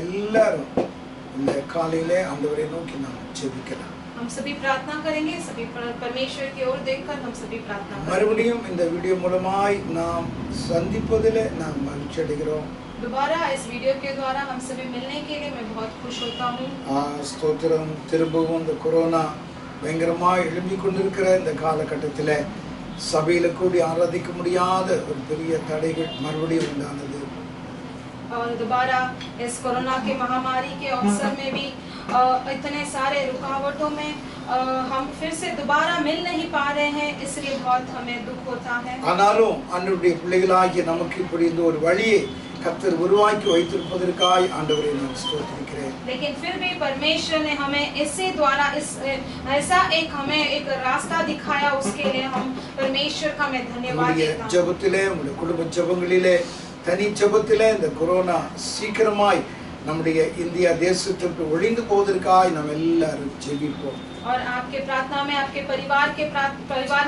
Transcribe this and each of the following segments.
எல்லாரும் இந்த காலையிலே ஆண்டவரை நோக்கி நாம் ஜெபிக்கலாம். हम सभी प्रार्थना करेंगे, सभी परमेश्वर की ओर देखकर हम सभी प्रार्थना करेंगे. மறுபடியும் இந்த வீடியோ மூலமாய் நாம் சந்திப்பதிலே நாம் மகிழ்ச்சி அடைகிறோம். दोबारा इस वीडियो के द्वारा हम सभी मिलने के लिए मैं बहुत खुश होता हूँ. ஸ்தோத்திரம். திரும்பவும் இந்த கொரோனா பயங்கரமாய் எழும்பிக் கொண்டிருக்கிற இந்த காலகட்டத்தில் சபையில கூடி ஆராதிக்க முடியாத ஒரு பெரிய தடைகள் மறுபடியும் உண்டானது. और दोबारा इस कोरोना के महामारी के अवसर में भी इतने सारे रुकावटों में हम फिर से दोबारा मिल नहीं पा रहे हैं, इसलिए बहुत हमें दुख होता है. ஆனாலும் ஆண்டவருடைய பிள்ளைகளாகிய நமக்கு இப்படி இந்த ஒரு வழியை கர்த்தர் உருவாக்கி வைத்திருப்பதற்காய் ஆண்டவரை நான் ஸ்தோத்திரிக்கிறேன். लेकिन फिर भी परमेश्वर ने हमें इसी द्वारा ऐसा एक हमें एक रास्ता दिखाया, उसके लिए हम परमेश्वर का मैं धन्यवाद देता हूं. ஜெபத்திலே உங்களுடைய குடும்ப ஜெபங்களிலே தனி ஜெபத்திலே இந்த கொரோனா சீக்கிரமாய் நம்முடைய இந்தியா தேசத்திற்கு ஒழிந்து போவதற்காய் நாம் எல்லாரும் ஜெபிப்போம். और आपके प्रार्थना में आपके परिवार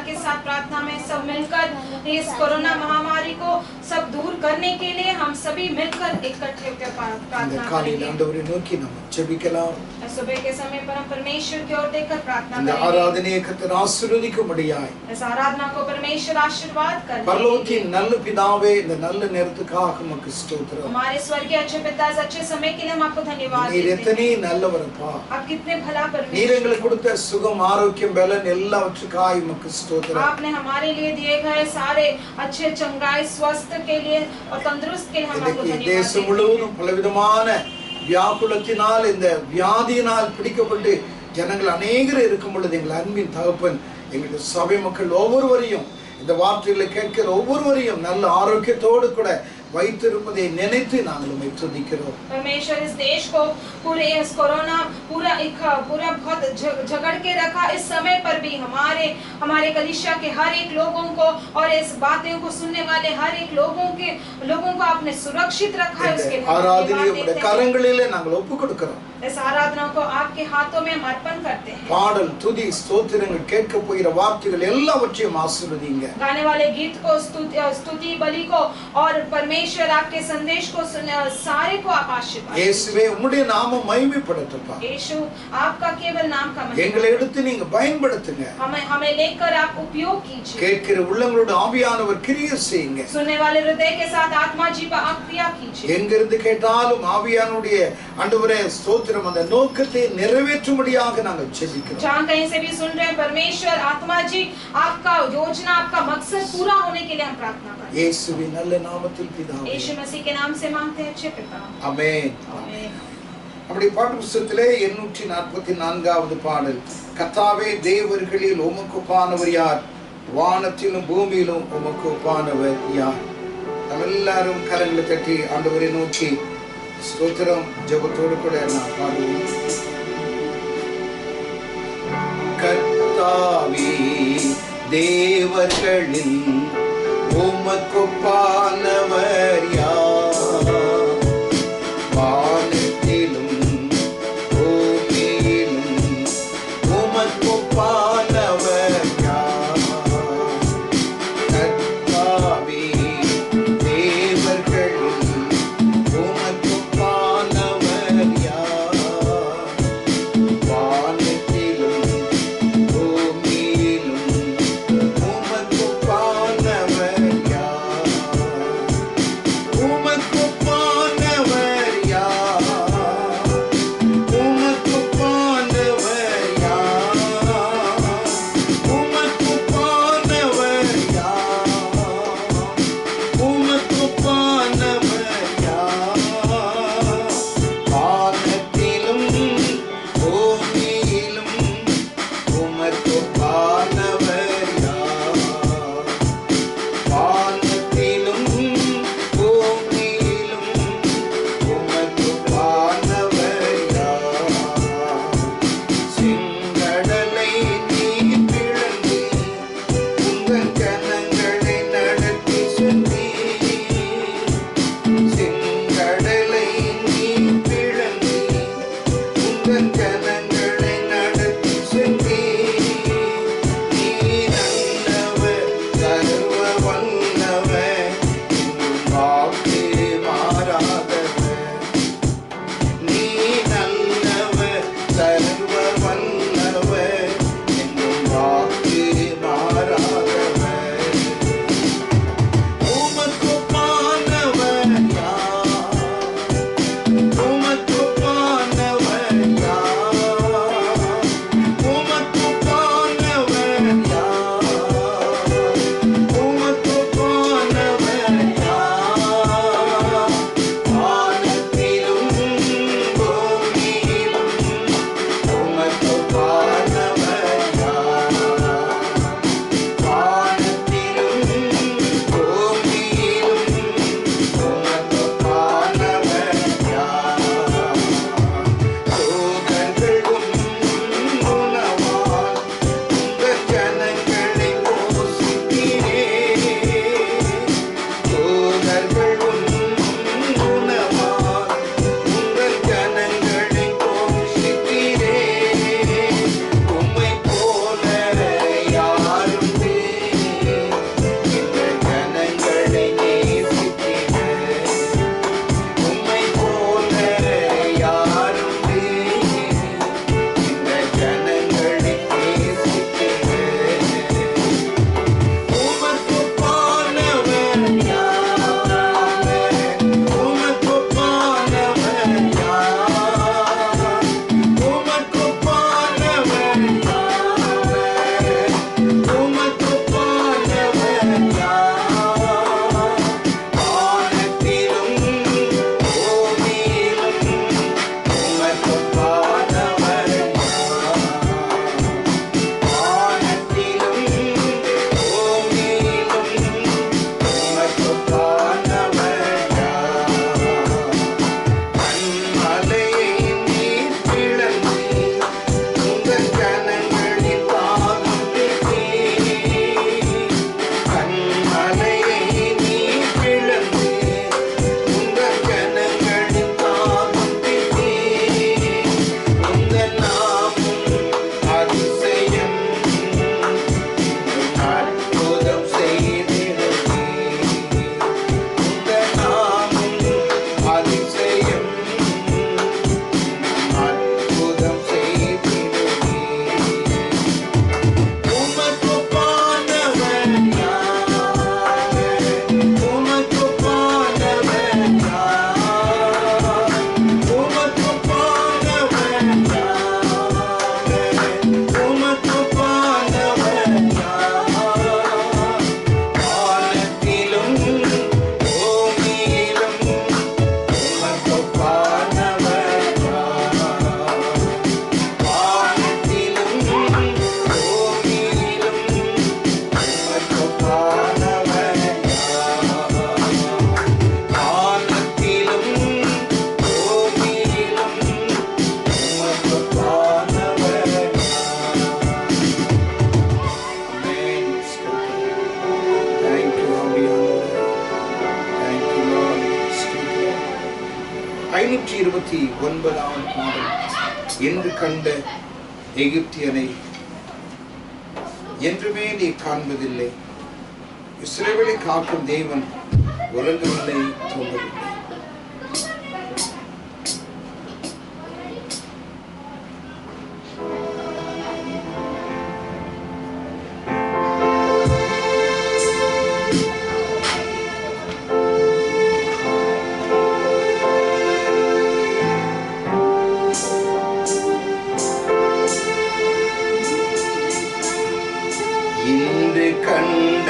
के साथ प्रार्थना में सब मिलकर इस कोरोना महामारी को सब दूर करने के लिए हम सभी मिलकर इकट्ठे होकर प्रार्थना करेंगे. ஆண்டவரை நோக்கி நாம் ஜெபிக்கலாம். सुबह के समय पर हम परमेश्वर की ओर देखकर प्रार्थना இந்த करेंगे. ஆராதனையை கர்த்தர் ஆசீர்வதிக்கும்படியாய் इस आराधना को परमेश्वर आशीर्वाद करे. பரலோகத்தின் நல்ல பிதாவே, இந்த நல்ல நேரத்துக்காக உமக்கு ஸ்தோத்திரம். हमारे स्वर्गीय अच्छे पिता, इस अच्छे समय के लिए हम आपको धन्यवाद நீர் देते எத்தனை हैं. நல்லவரப்பா. आप कितने भला நீர் परमेश्वर. எங்களுக்கு கொடுத்த சுகம், ஆரோக்கியம், பலன் எல்லாவற்றுக்காய் உமக்கு ஸ்தோத்திரம். आपने हमारे लिए दिए गए सारे अच्छे चंगाई स्वास्थ्य के लिए और तंदुरुस्त के लिए हम आपको धन्यवाद தேசம் देते हैं. முழுவதும் பலவிதமான வியாகுலத்தினால் இந்த வியாதியினால் பிடிக்கப்பட்டு ஜனங்கள் அநேகர் இருக்கும் பொழுது எங்கள் அன்பின் தகப்பன் எங்களுடைய சபை மக்கள் ஒவ்வொருவரையும் இந்த வார்த்தைகளை கேட்கிற ஒவ்வொருவரையும் நல்ல ஆரோக்கியத்தோடு கூட வைத்திருப்பதை நினைத்து நாங்கள் உம்மை துதிக்கிறோம். परमेश्वर इस देश को पूरे इस कोरोना पूरा बहुत झगड़ के रखा. इस समय पर भी हमारे कलीसिया के हर एक लोगों को और इस बातों को सुनने वाले हर एक लोगों को आपने सुरक्षित रखा है. उसके लिए ஆராதனையை உம்முடைய கரங்களிலே நாங்கள் ஒப்புக் கொடுக்கிறோம். इस आराधना को आपके हाथों में हम अर्पण करते हैं. பாடல், துதி, ஸ்தோத்திரங்கள், கேட்க போகிற வார்த்தைகள் எல்லாவற்றையும் ஆசீர்வதிங்க. गाने वाले गीत को, स्तुति बलि को और परमेश्वर आपके संदेश को सारे को आप आशीर्वाद. இயேசுவே, உம்முடைய நாமம் மகிமைப்படட்டும். यीशु, आपका केवल नाम का महिमा. எங்களை எடுத்து நீங்க பயன்படுத்துங்க. हमें लेकर आप उपयोग कीजिए. கேட்கிற உள்ளங்களோட ஆவியானவர் கிரியை செய்யுங்க. सुनने वाले हृदय के साथ आत्मा जी पर आप क्रिया कीजिए. எங்கிருந்து கேட்டாலும் ஆவியானுடைய ஆண்டவரே ஸ்தோத்திரம், அந்த நோக்கத்தை நிறைவேற்றும்படியாக நாங்கள் ஜெபிக்கிறோம். जहाँ कहीं से भी सुन रहे हैं परमेश्वर आत्मा जी आपका योजना आपका मकसद पूरा होने के लिए हम प्रार्थना करते हैं. இயேசுவின் நல்ல நாமத்தில் பிதாவே, यीशु मसीह के नाम से मांगते हैं अच्छे पिता. ஆமென். आमीन. அப்படி பாட்டு புத்தகத்திலே 844வது பாடல். கர்த்தாவே, தேவர்களில் உமக்கு ஒப்பானவர் யார்? வானத்திலும் பூமியிலும் உமக்கு ஒப்பானவர் யார்? நாம் எல்லாரும் கரங்களை தட்டி ஆண்டவரை நோக்கி ஸ்தோத்திரம் ஜெபத்தோடு கூட நாம் பாடுவோம். கர்த்தாவே, தேவர்களில் உமக்கு ஒப்பானவர் யார்? வானத்திலும் பூமியிலும் உமக்கு ஒப்பானவர் யார்? கர்த்தாவே, தேவர்களில் உமக்கு ஒப்பானவர் யார்? வானத்திலும் பூமியிலும் உமக்கு ஒப்பானவர் யார்? 49வது பாடல். என்று கண்ட எகிப்தியனை என்றுமே நீ காண்பதில்லை. இஸ்ரவேலை காக்கும் தேவன் உறங்கவில்லை, தூங்கவில்லை. கண்ட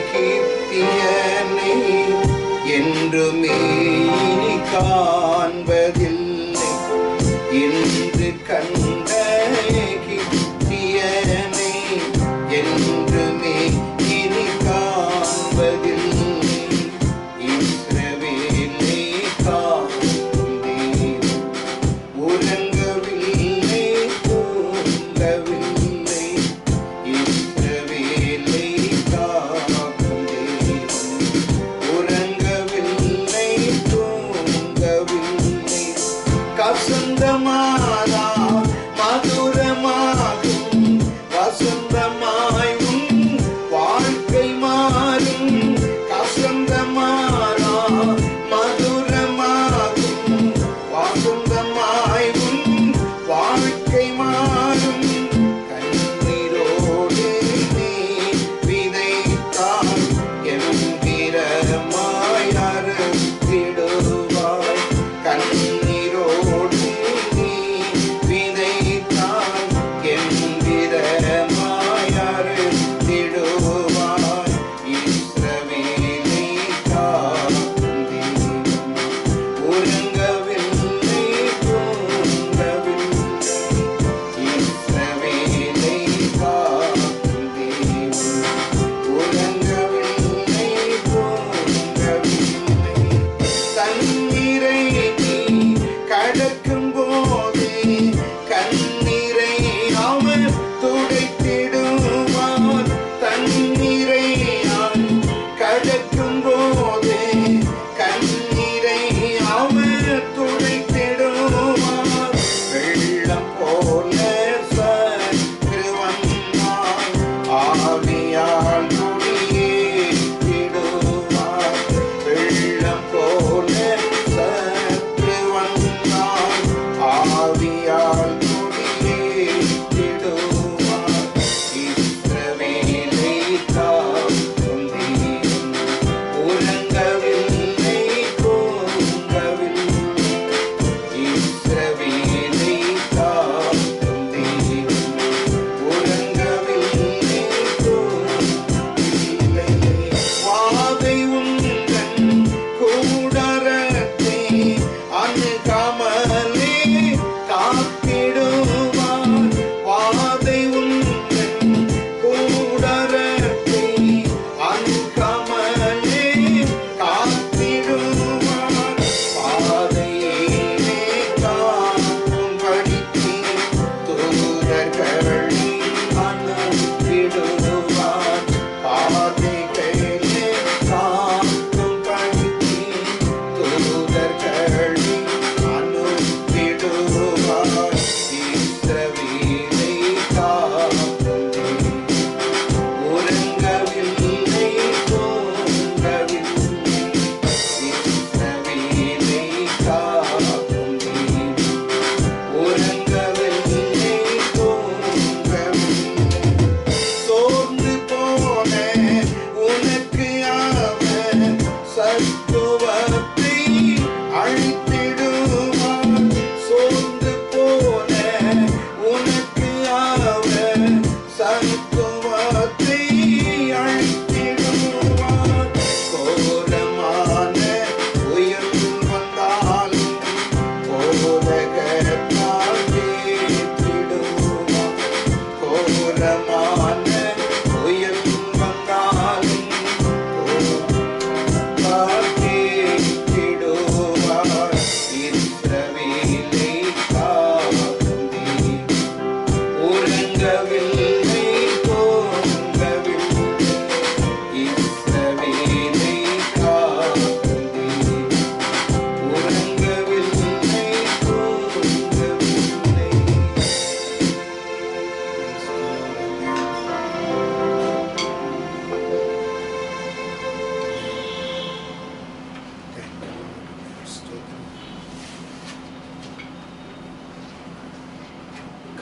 எகிப்தியனை என்றுமே இனி காண்பதில்லை. என்று கண்ட எகிப்தியனை என்றுமே இனி காண்பதில்லை. இஸ்ரவேலை காக்கும் தேவன் உறங்கவில்லை, தூங்கவில்லை. வசந்தமானா மதுரமாகும், வசந்தமாய் உன் வாழ்க்கை மாறும். வசந்தமானா மதுரமாகும், வசந்தமாய் உன் வாழ்க்கை மாறும். கண்ணீரோடு நீ விதைத்தால் எம்பிரமாய் அறுத்திடுவாய். கண்ணீரோடு நீ விதை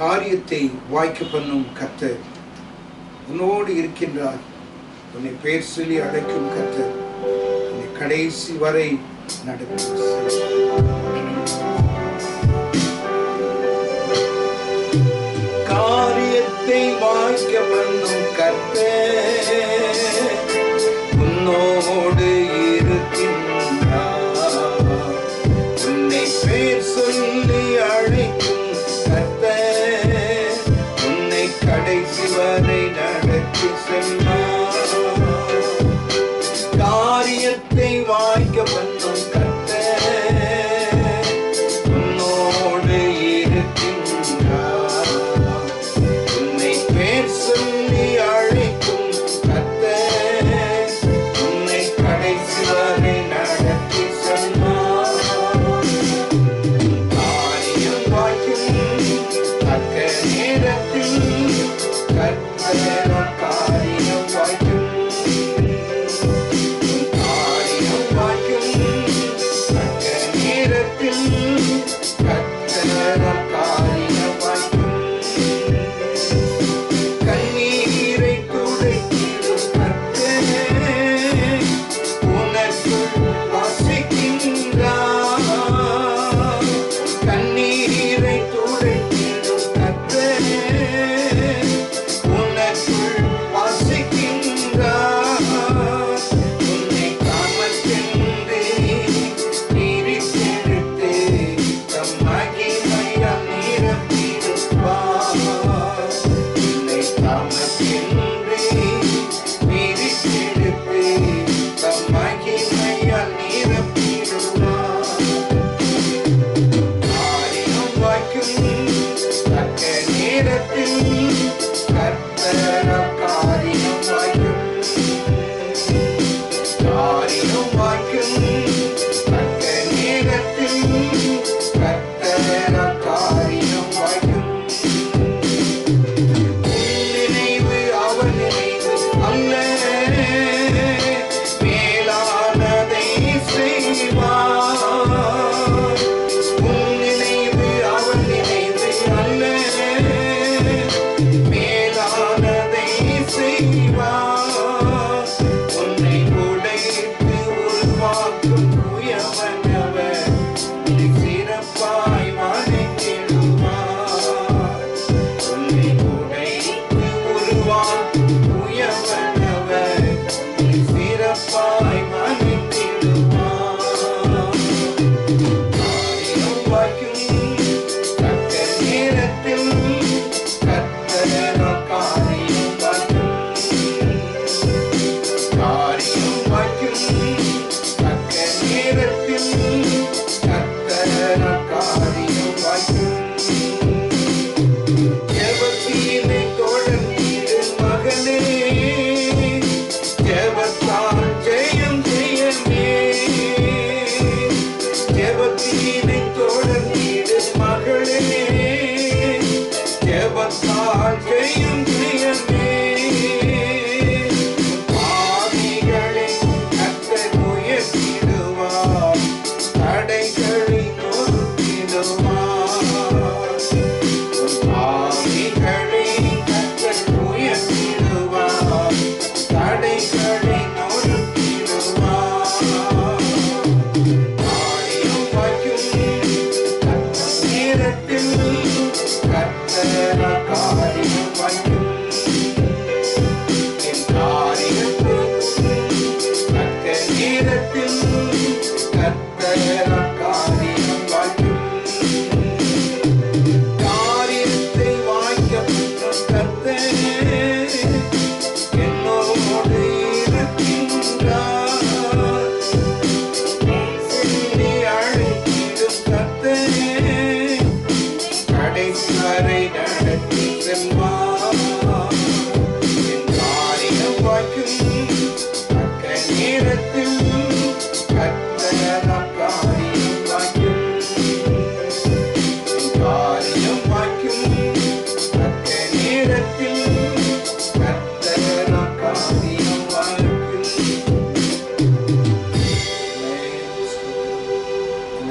காரியத்தை வாய்க்க பண்ணும் கர்த்தர் உன்னோடு இருக்கின்றார். உன்னை பேர் சொல்லி அழைக்கும் கர்த்தர் உன்னை கடைசி வரை நடக்கும். காரியத்தை வாய்க்க பண்ணும் கர்த்தர் உன்னோடு இருக்கின்றார். உன்னை பேர் சொல்லி அழைக்கும் கர்த்தர் உன்னை கடைசி வரை நடத்தி செல்வார். காரியத்தை வாய்க்க பண்ணும் கர்த்தர் உன்னோடு இருக்கின்றார். உன்னை பேர் சொல்லி அழைக்கும் கர்த்தர் உன்னை கடைசி வரை நடத்தி செல்வார். காரியம் வாய்க்கும் தக்க நேரத்தில் கர்த்தர் காரியம் வாய்க்கும். காரியம் வாய்க்கும் தக்க நேரத்தில் கர்த்தர் காரியம் வாய்க்கும். கண்ணீரை துடைத்திடும் கர்த்தர் உனக்குள் வசிக்கின்றார். கண்ணீரை துடைத்திடும் கர்த்தர் உனக்குள் வசிக்கின்றார். உன்னை காமத்தென்று பிரித்தெடுத்து தம் மகிமையால் நிரப்பிடுவார். உன்னை காமத்தென்று பிரித்தெடுத்து தம் மகிமையால் நிரப்பிடுவார். காரியம் வாய்க்கும் தக்க நேரத்தில் கர்த்தர் காரியம் வாய்க்கும். காரியம் வாய்க்கும் தக்க நேரத்தில் கர்த்தர் காரியம் வாய்க்கும். நினைவு அவர் நினைவு அல்ல, மேலானதை செய்வார். உன் நினைவு அவர் நினைவு அல்ல, மேலானதை செய்வார். உன்னை உடைத்து உருவாக்கும் உயவனவர் உன்னை சிறப்பாய் வணங்கிடுவார். உன்னை உடைத்து உருவாக்கும் உயவனவர் உன்னை சிறப்பாய் வணங்கிடுவார். காரியம் வாய்க்கும் தக்க நேரத்தில் கர்த்தர் காரியம் வாய்க்கும். காரியம் வாய்க்கும் தக்க நேரத்தில் கர்த்தர் காரியம் வாய்க்கும். ஜெபத்தினை தொடர்ந்திடு மகனே, ஜெபத்தால் ஜெயம் ஜெயமே. ஜெபத்தினை தொடர்ந்திடு மகளே, ஜெபத்தால் ஜெயம் ஜெயமே. பாவிகளை கர்த்தர் உயர்த்திடுவார், தடைகளை நொறுக்கிடுவார். பாவிகளை கர்த்தர் உயர்த்திடுவார், தடைகளை நொறுக்கிடுவார். காரியம் வாய்க்கும் தக்க நேரத்தில் கர்த்தர் காரியம் வாய்க்கும். என் காரியத்துக்கு தக்க நேரத்தில் கர்த்தர் காரியம் வாய்க்கும். காரியத்தை வாய்க்க பண்ணும் கர்த்தர் என்னோடு இருக்கின்றார். சொல்லி அழைத்திடும் கர்த்தர் கடைசி வரை நடத்தி செல்வார். என் காரியம் வாய்க்கும் தக்க நேரத்தில் கர்த்தர் காரியம் வாய்க்கும். என் காரியம் வாய்க்கும் தக்க நேரத்தில் கர்த்தர் காரியம் வாய்க்கும்.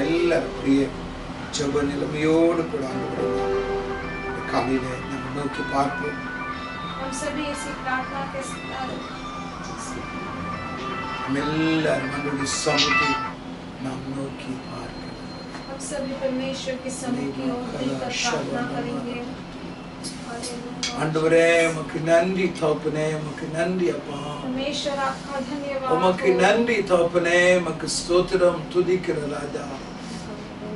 எல்லாரும் அப்படியே ஜெப நிலைமையோடு கூட ஆண்டவரே காலையில நம்ம நோக்கி பார்ப்போம். हम सभी इसी प्रार्थना के எல்லாரும் நம்முடைய சமூகத்தை நாம் நோக்கி பார்க்கிறோம். हम सभी परमेश्वर के समय की ओर देखकर प्रार्थना करेंगे. ஆண்டவரே உமக்கு நன்றி தகப்பனே, உமக்கு நன்றி அப்பா. परमेश्वर आपका धन्यवाद. உமக்கு நன்றி தகப்பனே, உமக்கு ஸ்தோத்திரம் துதிக்கிற ராஜா.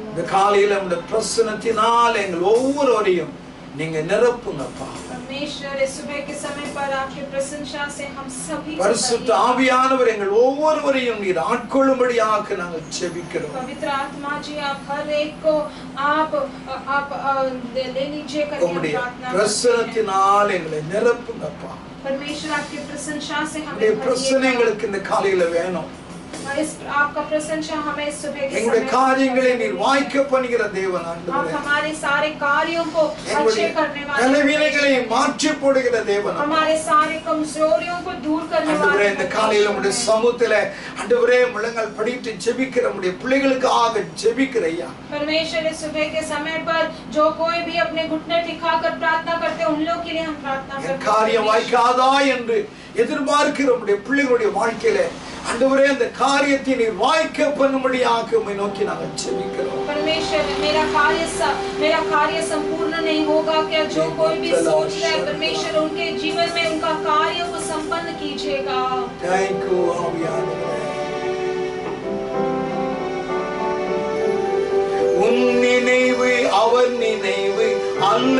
இந்த காலையில உம்முடைய பிரசன்னத்தினால் எங்கள் ஒவ்வொருவரையும் நீங்க நிரப்புங்கப்பா. परमेश्वर इस सुबह के समय पर आपकी प्रशंसा से हम सभी பரிசுத்த ஆவியானவர் எங்கள் ஒவ்வொருவரையும் நீர் ஆட்கொள்ளும்படியாக நாங்கள் ஜெபிக்கிறோம். पवित्र आत्मा जी आप हर एक को आप ले लीजिए करके हम உம்முடைய प्रार्थना करते हैं. பிரசன்னத்தினால் எங்களை நிரப்புங்கப்பா. परमेश्वर आपकी प्रशंसा से हमें உம்முடைய भरिएगा. பிரசன்னம் எங்களுக்கு இந்த காலையில வேணும். इस आपका प्रशंसा हमें इस सुबह के எங்களுடைய समय காரியங்களை நீர் வாய்க்க பண்ணுகிற தேவன் आप ஆண்டவரே. हमारे सारे कार्यों को अच्छे करने वाले, பலவீனங்களை மாற்றி போடுகிற தேவன் हमारे सारे कमजोरियों को दूर करने ஆண்டவரே. वाले இந்த காலையில உம்முடைய சமூகத்தில ஆண்டவரே முழங்கால் படிட்டு ஜெபிக்கிற உம்முடைய பிள்ளைகளுக்காக ஜெபிக்கிறையா. परमेश्वर इस सुबह के समय पर जो कोई भी अपने घुटने टिकाकर प्रार्थना करते हैं उन लोगों के लिए हम प्रार्थना என் करते காரியம் हैं. வாய்க்காதா என்று எதிர்பார்க்கிற உம்முடைய பிள்ளைகளுடைய வாழ்க்கையில ஆண்டவரே அந்த காரியத்தை நீர் வாய்க்க பண்ணும்படியாக உம்மை நோக்கி நாங்கள் ஜெபிக்கிறோம். परमेश्वर मेरा कार्य संपूर्ण नहीं होगा क्या? जो कोई भी सोच रहा है परमेश्वर उनके जीवन में उनका कार्य को संपन्न कीजिएगा. Thank you ஆவியானவரே. உன் நினைவு அவர் நினைவு அல்ல,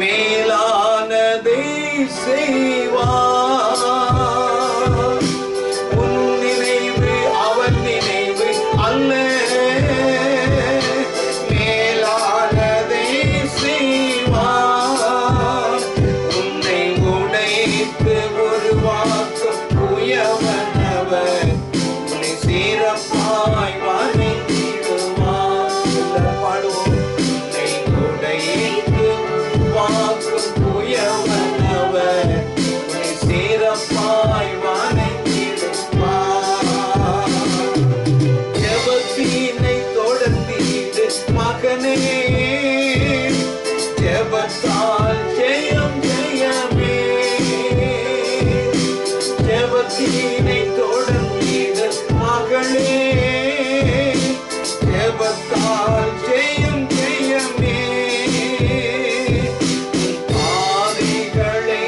மேலானதை செய்வார். உன் நினைவு அவர் நினைவு அல்ல, மேலானதை செய்வார். உன்னை உடைத்து உருவாக்கும் உயவனவர் உன்னை சீரப்பாய் வணங்கிடுவார். எல்லாரும் பாடுவோம். உன்னை உடைத்து உருவாக்கும் உயவனவர் உன்னை சீரப்பாய் வணங்கிடுவார். ஜெபத்தினை தொடர்ந்தீடு மகனே, ஜெபத்தால் ஜெயம் ஜெயமே. ஜெபத்தினை தொடர்ந்தீடு மகளே, ஜெபத்தால் ஜெயம் ஜெயமே. உன் பாதைகளை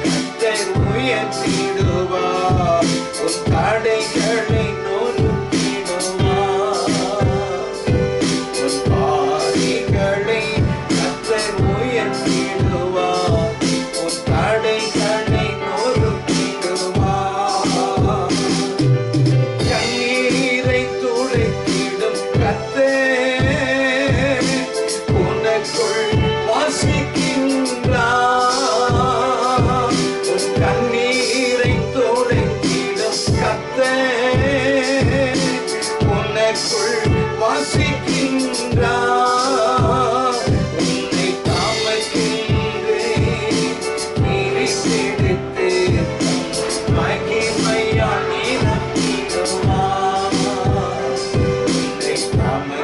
கர்த்தர் உயர்த்திடுவார், உன் தடைகளை நொறுக்கிடுவார். உன் பாதைகளை கர்த்தர் உயர்த்திடுவார், உன் தடைகளை நொறுக்கிடுவார். கண்ணீரை துடைத்திடும் கர்த்தர் உனக்குள் வசிக்கின்றார். உன் கண்ணீரை துடைத்திடும் கர்த்தர் உனக்குள் வசிக்கின்றார். உன்னை தமக்கென்று பிரித்தெடுத்து மகிமையால் நிரப்பிடுவார். உன்னை தமக்கென்று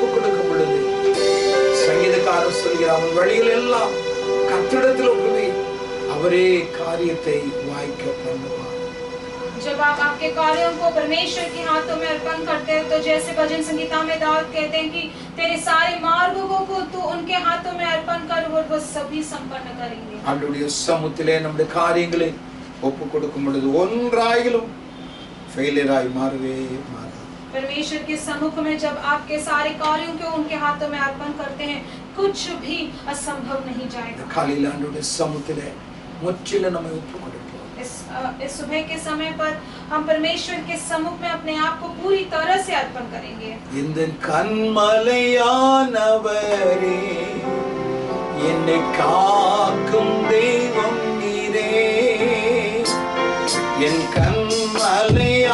ஒப்பு கொடுக்கும் பொழுது சங்கீதக்காரர் சொல்கிறார், அவன் வழியில் எல்லாம் கர்த்தரிடத்தில் ஒப்புவி, அவரே காரியத்தை வாய்க்க பண்ணுவார். जब आप आपके कार्यों को परमेश्वर के हाथों में अर्पण करते हो, तो जैसे भजन संगीता में दाऊद कहते हैं कि तेरे सारे मार्गों को तू उनके हाथों में अर्पण कर और वो सभी संपन्न करेंगे. ஆண்டவருடைய சமூகத்திலே நம்முடைய காரியங்களை ஒப்பு கொடுக்கும் பொழுது ஒன்றாயிலும் ஃபெயிலியராய் மாறவே மாறாது. परमेश्वर के सम्मुख में जब आपके सारे कार्यों को उनके हाथों में अर्पण करते हैं, कुछ भी असंभव नहीं जाएगा. காலையில் ஆண்டவருடைய சமூகத்திலே முற்றிலும் நம்மை ஒப்பு கொடுப்போம். इस सुबह के समय पर हम परमेश्वर के सम्मुख में अपने आप को पूरी तरह से अर्पण करेंगे. இந்த கண்மலையானவரே, என்னை காக்கும் தெய்வம் நீரே, என் கண்மலையானவரே,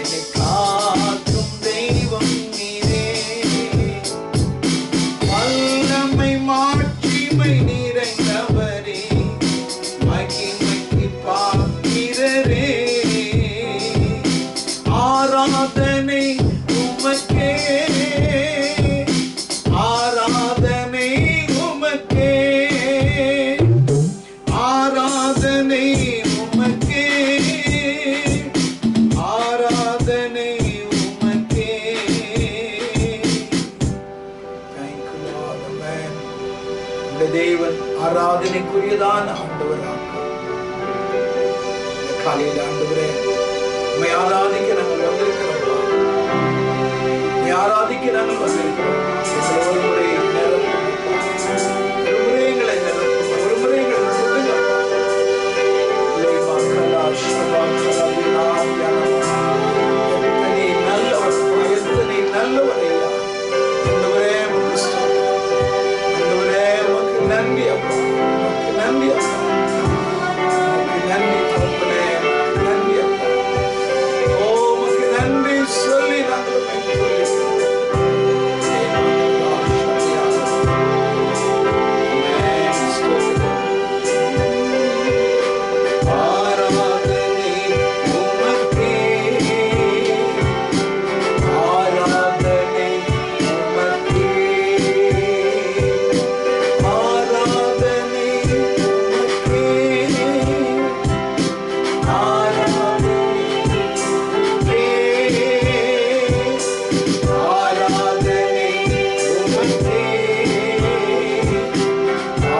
என்னை காக்கும் தெய்வம் நீரே, வல்லமை மாட்சிமை நிறைந்தவரே, மகிமைக்கு பாத்திரரே, ஆராதனை உமக்கே, ஆராதனை உமக்கே, ஆராதனை உமக்கே, ஆராதனை உமக்கே. Thank you, Lord. Amen. உம்முடைய தேவன் ஆராதனைக்குரியதான ஆண்டவராக இந்த காலையில் ஆண்டவரே, உம்மை ஆராதிக்க நாங்கள் வந்திருக்கிறோம். உம்மை ஆராதிக்க நாங்கள் வந்திருக்கிறோம். எங்களை ஒரு முறை நிரப்பும். ஒரு முறை எங்களை நிரப்பும். ஒரு முறை எங்களை சொல்லுங்க. எத்தனை நல்லவர், எத்தனை நல்லவர் ஐயா. ஆண்டவரே, உமக்கு ஸ்தோத்திரம். ஆண்டவரே, உமக்கு நன்றி அப்பா. உமக்கு நன்றி அப்பா. உமக்கு நன்றி தகப்பனே. உமக்கு நன்றி அப்பா. ஓ, உமக்கு நன்றி சொல்லி நாங்கள் உம்மை துதிக்கிறோம். ஆமென். ஸ்தோத்திரம். ஆராதனை உமக்கே, ஆராதனை உமக்கே, ஆராதனை உமக்கே, ஆராதனை உமக்கே, ஆராதனை உமக்கே,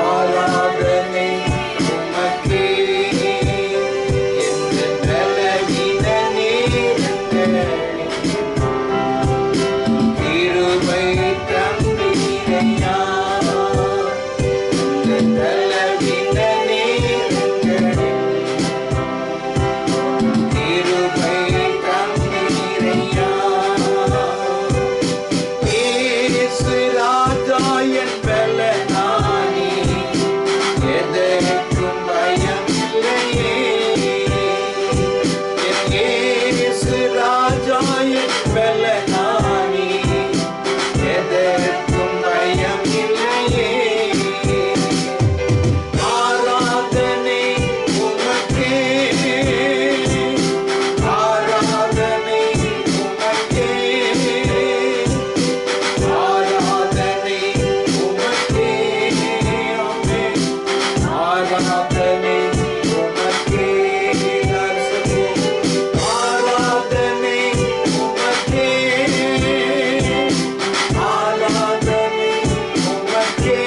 ஆராதனை உமக்கே. எந்த பலவீன நேரங்களில் கிருபை தந்தீரையா, எந்த பலவீன நேரங்களில் கிருபை தந்தீரையா. இயேசு ராஜா என் பலனானி, எதற்கும் பயமில்லையே. என் இயேசு ராஜா என் பலனானி, எதற்கும் பயமில்லையே. ஆராதனை உமக்கே, ஆராதனை உமக்கே, ஆராதனை உமக்கே. ஆமென். ஆராதனை உமக்கே. நான் சொல்வோம். ஆராதனை உமக்கே, ஆராதனை உமக்கே,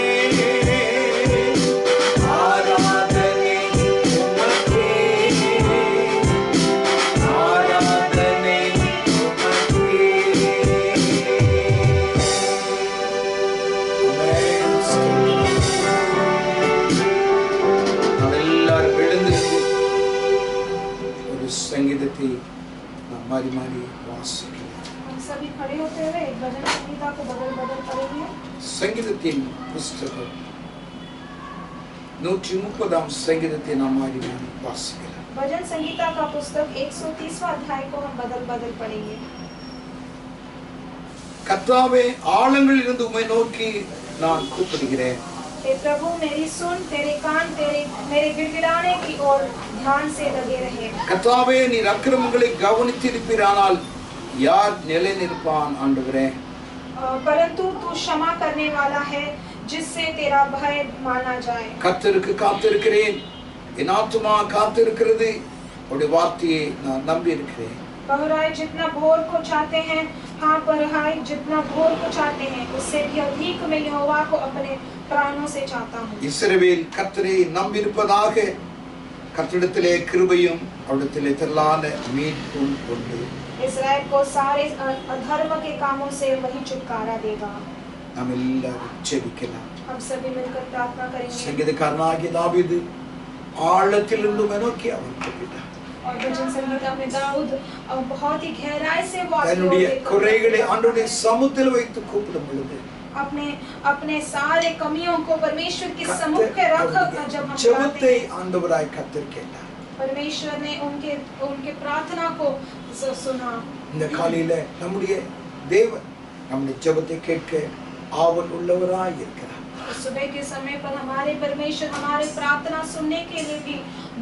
ஆராதனை உமக்கே, ஆராதனை உமக்கே. நாம் எல்லாரும் எழுந்து ஒரு சங்கீதத்தை நாம் மாறி மாறி வாசிக்கலாம். हम सभी खड़े होते हुए एक भजन संगीता को बदल बदल पढ़ेंगे. சங்கீதத்தின் புஸ்தகம் 130ஆம் சங்கீதத்தை நாம் மாறி மாறி வாசிக்கலாம். भजन संगीता का पुस्तक 130वां अध्याय को हम बदल बदल पढ़ेंगे. கர்த்தாவே, ஆழங்களில் இருந்து உம்மை நோக்கி நான் கூப்பிடுகிறேன். हे प्रभु, मेरी सुन, तेरे कान मेरे गिड़गिड़ाने की ओर ध्यान से लगे रहे. கர்த்தாவே, நீர் அக்கிரமங்களை கவனித்திருப்பீரானால் யார் நிலை நிற்பான் ஆண்டவரே? परंतु तू क्षमा करने वाला है जिससे तेरा भय माना जाए। கர்த்தருக்கு காத்திருக்கிறேன், என் ஆத்துமா காத்திருக்கிறது, உம்முடைய வார்த்தையை நான் நம்பி இருக்கிறேன். बहुराय जितना भोर को चाहते हैं, हाँ परहाय जितना भोर को चाहते हैं, उससे भी अधिक मैं यहोवा को अपने प्राणों से चाहता हूँ। இஸ்ரவேல் கர்த்தரை நம்பியிருப்பதாக. கர்த்தரிடத்திலே கிருபையும் அவரிடத்திலே திரளான மீட்பும் உண்டு. इस्राएल को सारे अधर्म के कामों से वही छुटकारा देगा। நாம் எல்லாரும் ஜெபிக்கலாம். हम सभी मिलकर प्रार्थना करेंगे। சங்கீதக்காரனாகிய தாவீது ஆழத்திலிருந்து நோக்கி அவன் கூப்பிட்டான். और भजन संगीता में दाऊद बहुत ही गहराई से वो தன்னுடைய குறைகளை ஆண்டவருடைய சமூகத்தில் வைத்து கூப்பிடும் பொழுது अपने अपने सारे कमियों को परमेश्वर के सम्मुख पे रख जब हम ஜெபத்தை ஆண்டவராய் கர்த்தர் கேட்டார். परमेश्वर ने उनके प्रार्थना को सुना। இந்த காலையில நம்முடைய தேவன் நம்முடைய ஜெபத்தை கேட்க ஆவல் உள்ளவராய் இருக்கிறார். सुबह के समय पर हमारे परमेश्वर हमारे प्रार्थना सुनने के लिए भी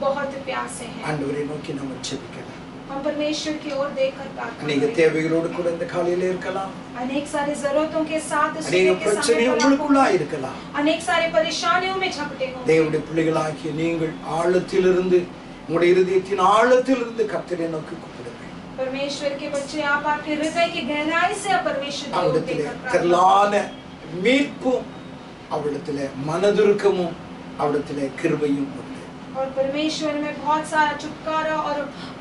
बहुत प्यासे हैं। ஆண்டவரை நோக்கி நாம் ஜெபிக்கலாம். हम परमेश्वर की ओर देखकर प्रार्थना अनेक தேவைகளோடு கூட இந்த காலையில இருக்கலாம். अनेक सारे जरूरतों के साथ अनेक பிரச்சனைகள் உங்களுக்குள்ளா இருக்கலாம். अनेक सारे परेशानियों में झपटे होंगे। தேவனுடைய பிள்ளைகளாகிய நீங்கள் ஆழத்திலிருந்து உங்களுடைய இதயத்தின் ஆழத்திலிருந்து கர்த்தரை நோக்கி கூப்பிடுங்கள். परमेश्वर के बच्चे आप आपके हृदय की गहराई से परमेश्वर की ओर देखकर प्रार्थना திரளான மீட்பும் அவரிடத்திலே மனதுருக்கமும் அவரிடத்திலே கிருபையும் உண்டு. और परमेश्वर में बहुत सारा छुटकारा और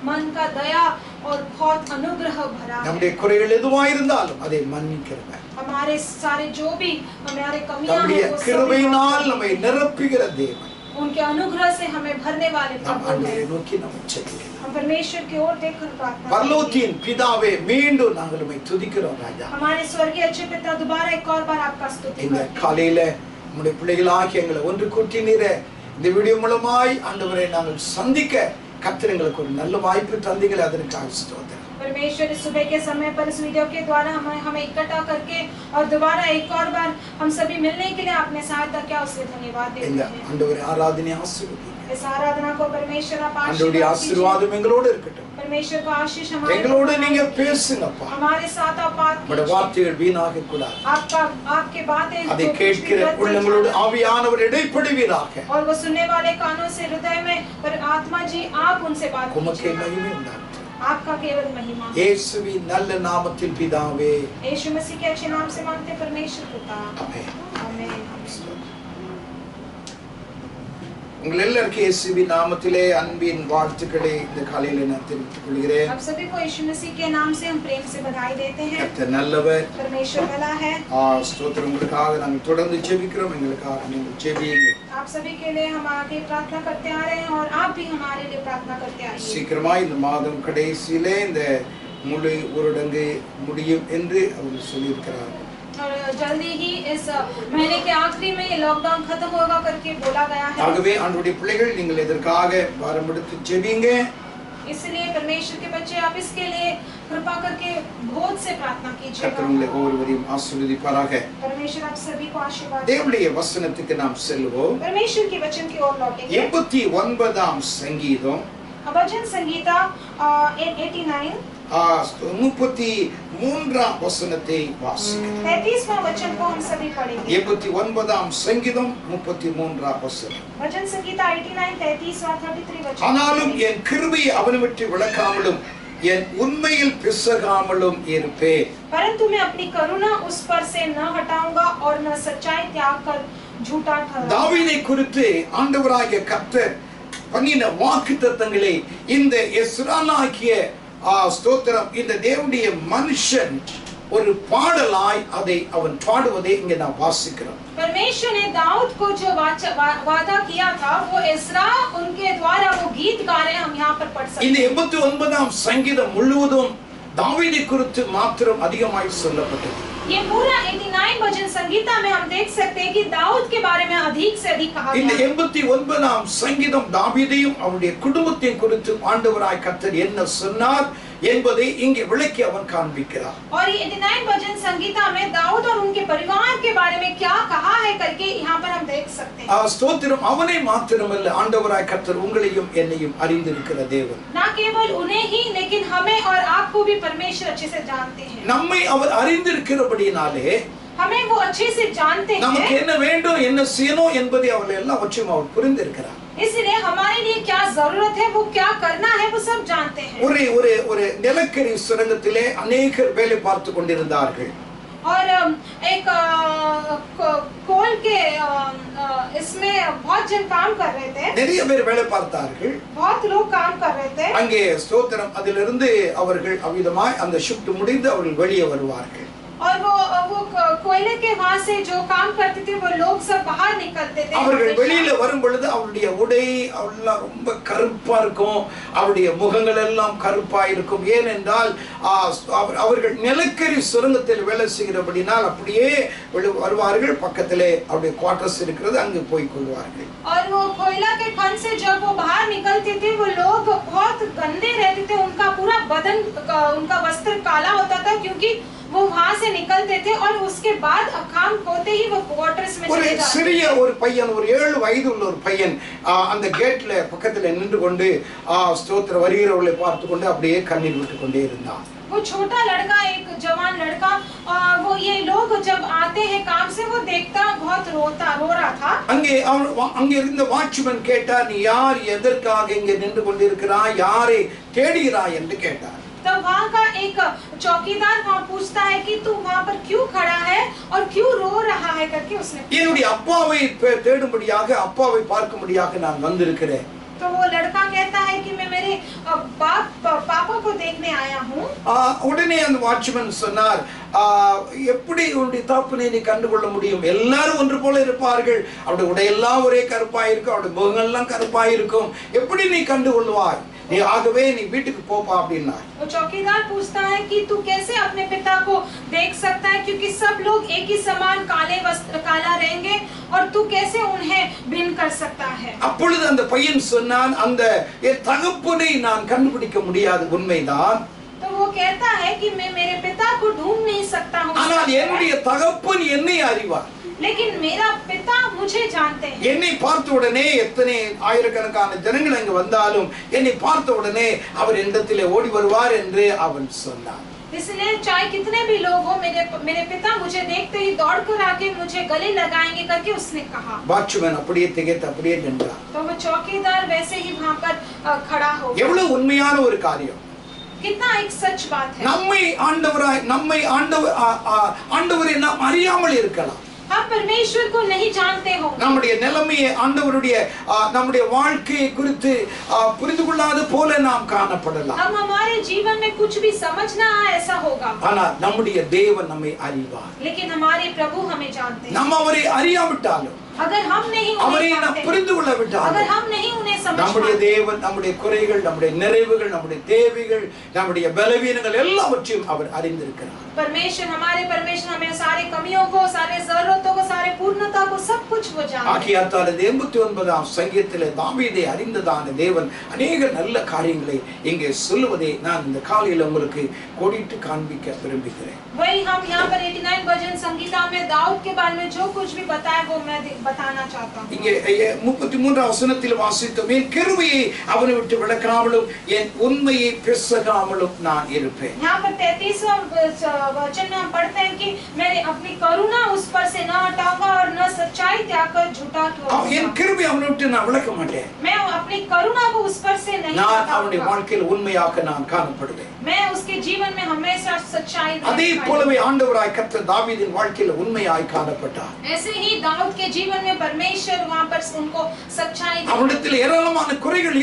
मन का दया और बहुत अनुग्रह भरा है। நம்முடைய குறைகள் எதுவாயிருந்தாலும் அதை மன்னிக்கிறவர். हमारे सारे जो भी हमारे कमियां நம்முடைய हैं वो கிருபையினால் நம்மை நிரப்புகிற தேவன். उनके अनुग्रह से हमें भरने वाले நாம் प्रभु ஆண்டவரை हैं। நோக்கி நாம் ஜெபிக்கலாம். हम परमेश्वर की ओर देखकर प्रार्थना பரலோகத்தின் பிதாவே மீண்டும் நாங்கள் உம்மை துதிக்கிறோம் ராஜா. हमारे स्वर्गीय अच्छे पिता दोबारा एक और बार आपका स्तुति இந்த करते हैं। காலையில நம்முடைய பிள்ளைகளாகிய எங்களை ஒன்று கூட்டினீரே. இந்த வீடியோ மூலமாய் ஆண்டவரை நாங்கள் சந்திக்க கர்த்தர் எங்களுக்கு ஒரு நல்ல வாய்ப்பு தந்தீங்களே, அதற்காக ஸ்தோத்திரம். परमेश्वर इस सुबह के समय पर इस वीडियो के द्वारा हमें इकट्ठा करके और दोबारा एक और बार हम सभी मिलने के लिए आपने सहायता किया, उसके धन्यवाद देते இந்த हैं। ஆண்டவரை ஆராதனை ஆசீர்வதிங்க. इस आराधना को परमेश्वर आप ஆண்டவருடைய आशीर्वाद कीजिए। ஆசீர்வாதம் எங்களோடு இருக்கட்டும். परमेश्वर का आशीष हमारे எங்களோடு நீங்க பேசுங்கப்பா. हमारे साथ आप बात உங்களுடைய कीजिए। வார்த்தைகள் வீணாக கூடாது. आपके बातें அதை जो कुछ भी கேட்கிற व्यर्थ न உள்ளங்களோடு जाए। ஆவியானவர் இடைப்படுவீராக. और वो सुनने वाले कानों से हृदय में पर आत्मा जी आप उनसे बात உமக்கே कीजिए। மகிமை உண்டாகட்டும். आपका केवल महिमा। இயேசுவின் நல்ல நாமத்தில் பிதாவே. यीशु मसीह के अच्छे नाम से मांगते परमेश्वर पिता। ஆமென். आमीन। உங்கள் எல்லாருக்கும் இயேசுவின் நாமத்திலே அன்பின் வாழ்த்துக்களை இந்த காலையில நான் தெரிவித்துக் கொள்கிறேன். आप सभी को यीशु मसीह के नाम से हम प्रेम से बधाई देते हैं। கர்த்தர் நல்லவர். परमेश्वर भला है। ஸ்தோத்திரம். உங்களுக்காக நாங்கள் தொடர்ந்து ஜெபிக்கிறோம். எங்களுக்காக நீங்கள் ஜெபியுங்க. आप सभी के लिए हम आगे प्रार्थना करते आ रहे हैं और आप भी हमारे लिए प्रार्थना करते आइए। சீக்கிரமா இந்த மாதம் கடைசியிலே இந்த முழு ஊரடங்கு முடியும் என்று அவர் சொல்லியிருக்கிறார். और जल्दी ही इस महीने के आखिरी में ये लॉकडाउन खत्म होगा करके बोला गया है। ஆகவே ஆண்டவருடைய பிள்ளைகள் நீங்கள் இதற்காக பாரம் எடுத்து ஜெபிங்க. इसलिए परमेश्वर के बच्चे आप इसके लिए कृपा करके बहुत से प्रार्थना कीजिएगा। கர்த்தர் உங்களை ஒவ்வொருவரையும் ஆசீர்வதிப்பாராக. परमेश्वर आप सभी को आशीर्वाद दे। தேவனுடைய வசனத்துக்கு நாம் செல்வோம். परमेश्वर के वचन की ओर लौटेंगे। 89ஆம் சங்கீதம் भजन संगीता 89 33ஆம் வசனத்தை வாசிக்கிறோம். 33वां वचन को हम सभी पढ़ेंगे। 89ஆம் சங்கீதம் 33ஆம் வசனம். भजन संगीता 89 33वां 33 वचन। ஆனாலும் என் கிருபையை அவனை விட்டு விலக்காமலும் என் உண்மையில் பிசகாமலும் இருப்பேன். परंतु मैं अपनी करुणा उस पर से न हटाऊंगा और न सच्चाई त्याग कर झूठा ठहराऊंगा। தாவீதை குறித்து ஆண்டவராகிய கர்த்தர் பண்ணின வாக்குத்தத்தங்களை இந்த எஸ்ரானாகிய ஸ்தோத்திரம் இந்த தேவனுடைய மனுஷன் ஒரு பாடலாய் அதை அவன் பாடுவதை இங்கே நாம் வாசிக்கிறோம். परमेश्वर ने दाऊद को जो वादा किया था वो इस्रा उनके द्वारा वो गीत गा रहे हैं, हम यहाँ पर पढ़ सकते हैं। இந்த 89ஆம் சங்கீதம் முழுவதும் தாவீதை குறித்து மாத்திரம் அதிகமாய் சொல்லப்பட்டது. ये पूरा 89 भजन संगीता में हम देख सकते हैं कि दाऊद के बारे में अधिक से अधिक कहा இந்த गया है। 89ஆம் சங்கீதம் தாவீதையும் அவருடைய குடும்பத்தையும் குறித்து ஆண்டவராய் கர்த்தர் என்ன சொன்னார் என்பதை இங்கே விளக்கி அவன் காண்பிக்கிறார். और ये 89 भजन संगीता में दाऊद और उनके परिवार के बारे में क्या कहा है करके यहाँ पर हम देख सकते हैं। हैं। ஸ்தோத்திரம். அவனை மாத்திரமல்ல, ஆண்டவராய் கர்த்தர் உங்களையும் என்னையும் அறிந்திருக்கிற தேவன். ना केवल उन्हें ही लेकिन हमें और आपको भी परमेश्वर अच्छे से जानते हैं। நம்மை அவர் அறிந்திருக்கிறபடினாலே हमें वो अच्छे से जानते हैं। நமக்கு என்ன வேண்டும், என்ன செய்யணும் என்பதை அவர் எல்லாவற்றையும் அவர் புரிந்திருக்கிறார். इसलिए हमारे लिए क्या जरूरत है, वो क्या करना है, वो सब जानते हैं। ஒரு நிலக்கரி சுரங்கத்திலே अनेகர் வேலை பார்த்து கொண்டிருந்தார்கள். और एक कोल के इसमें बहुत जन काम कर रहे थे. நிறைய பேர் வேலை பார்த்தார்கள். बहुत लोग काम कर रहे थे. அங்கே ஸ்தோத்திரம். அதிலிருந்து அவர்கள் அவிதமாய் அந்த ஷிஃப்ட் முடிந்து அவர்கள் வெளியே வருவார்கள். और वो कोयले के वहां से जो काम करते थे वो लोग सब बाहर निकलते थे. அவர்கள் வெளியில வரும் பொழுது அவருடைய உடை எல்லாம் ரொம்ப கருப்பா இருக்கும். அவருடைய முகங்கள் எல்லாம் கருப்பா இருக்கும். ஏனென்றால் அவர்கள் நிலக்கரி சுரங்கத்தில் வேலை செய்கிறபடினால் அப்படியே வருவார்கள். பக்கத்திலே அவருடைய குவார்டர்ஸ் இருக்கிறது, அங்கு போய் கொள்வார்கள். और वो कोयला के खन से जब वो बाहर निकलते थे वो लोग बहुत गंदे रहते थे. उनका पूरा बदन, उनका वस्त्र काला होता था क्योंकि वो वहां से निकलते थे. और उसके बाद काम होते ही वो क्वार्टर्स में चले जाते थे. சிறிய ஒரு பையன், ஒரு 7 வயது உள்ள ஒரு பையன் அந்த கேட்ல பக்கத்துல நின்று கொண்டு ஸ்தோத்திர வருகிறவர்களை பார்த்து கொண்டு அப்படியே கண்ணீர் விட்டு கொண்டே இருந்தான். वो छोटा लड़का, एक जवान लड़का, वो ये लोग जब आते हैं काम से वो देखता बहुत रो रहा था. அங்கே இருந்த வாட்ச்மேன் கேட்டார், நீ யார், எதற்காக இங்கே நின்று கொண்டிருக்கிறாய், யாரை தேடுகிறாய் என்று கேட்டார். तब वहाँ का एक चौकीदार वहाँ पूछता है कि तू वहाँ पर क्यों खड़ा है और क्यों रो रहा है करके उसने. என்னுடைய அப்பாவை தேடும்படியாக, அப்பாவை பார்க்கும்படியாக நான் வந்திருக்கிறேன். तो वो लड़का कहता है कि मैं मेरे पापा को देखने आया हूँ. உடனே அந்த வாட்ச்மேன் சொன்னார், எப்படி உன்னுடைய தகப்பனை நீ கண்டுகொள்ள முடியும்? எல்லாரும் ஒன்று போல இருப்பார்கள். அவருடைய உடையெல்லாம் ஒரே கருப்பாய் இருக்கும், அவருடைய முகங்கள் எல்லாம் கருப்பாய் இருக்கும். எப்படி நீ கண்டுகொள்வாய்? நீ ஆகவே நீ வீட்டுக்கு போப்பா அப்படின்னா. वो चौकीदार पूछता है कि तू कैसे अपने पिता को देख सकता है क्योंकि सब लोग एक ही समान काले वस्त्र काला रहेंगे और तू कैसे उन्हें भिन्न कर सकता है. அப்பொழுது அந்த பையன் சொன்னான், அந்த என் தகப்பனை நான் கண்டுபிடிக்க முடியாது, உண்மைதான். तो वो कहता है कि मैं मेरे पिता को ढूंढ नहीं सकता हूँ, ஆனால் என்னுடைய தகப்பன் என்னை அறிவார். लेकिन मेरा पिता मुझे जानते हैं. என்னை பார்த்த உடனே எத்தனை ஆயிரக்கணக்கான ஜனங்கள் அங்கு வந்தாலும் என்னை பார்த்த உடனே அவர் என்னிடத்திலே ஓடி வருவார் என்று அவன் சொன்னான். इसलिए चाहे कितने भी लोग हो, मेरे पिता मुझे देखते ही दौड़ कर आके मुझे गले लगाएंगे करके उसने कहा. வாட்ச்மேன் அப்படியே திகைத்து அப்படியே நின்றார். तो वो चौकीदार वैसे ही वहाँ पर खड़ा हो गया. எவ்வளவு உண்மையான ஒரு காரியம். कितना एक सच बात है. நம்மை ஆண்டவரை நாம் அறியாமல் இருக்கலாம். हम परमेश्वर को नहीं जानते हो. நம்முடைய நிலைமையை, ஆண்டவருடைய நம்முடைய வாழ்க்கையை குறித்து புரிந்து கொள்ளாத போல நாம் காணப்படலாம். हम हमारे जीवन में कुछ भी समझ ना आए ऐसा होगा. ஆனால் நம்முடைய தேவன் நம்மை அறிவார். लेकिन हमारे प्रभु हमें जानते हैं. நாம் அவரை அறியாவிட்டாலும், अगर हम नहीं அவரை उन्हें நாம் जानते, புரிந்து கொள்ளவிட்டாலும், अगर हम नहीं उन्हें समझ நம்முடைய पाते, தேவன் நம்முடைய குறைகள், நம்முடைய நிறைவுகள், நம்முடைய தேவைகள், நம்முடைய பலவீனங்கள் எல்லாவற்றையும் அவர் அறிந்திருக்கிறார். परमेश्वर हमें सारे कमियों को, सारे जरूरतों को, सारे पूर्णता को, सब कुछ वो जानते हैं. ஆகியால் 89ஆம் சங்கீதத்திலே தாவீதை அறிந்ததான தேவன் अनेक நல்ல காரியங்களை இங்கே சொல்லுவதை நான் இந்த காலையில் உங்களுக்கு கோடிட்டு காண்பிக்க விரும்புகிறேன். वही हम यहाँ पर 89 भजन संगीता में दाऊद के बारे में जो कुछ भी बताया वो मैं बताना चाहता हूँ. இங்கே 33ஆம் வசனத்தில் வாசித்தோம், என் கிருபையை அவனை விட்டு விலக்காமலும் என் உண்மையை பிசகாமலும் நான் இருப்பேன். यहाँ पर 33वां वचन में हम पढ़ते हैं कि मैं अपनी करुणा उस पर से न हटाऊंगा और न सच्चाई त्याग कर झूठा என் கிருபை அவனை விட்டு நான் விலக்க மாட்டேன். मैं अपनी करुणा को उस पर से नहीं நான் அவனுடைய வாழ்க்கையில் உண்மையாக நான் காணப்படுவேன். मैं उसके जीवन में हमेशा सच्चाई. அதே போலவே ஆண்டவராய் கர்த்தர் தாவீதின் வாழ்க்கையில் உண்மையாய் காணப்பட்டார். ऐसे ही दाऊद के जीवन में परमेश्वर वहां पर उनको सच्चाई. அவனிடத்தில் ஏராளமான குறைகள்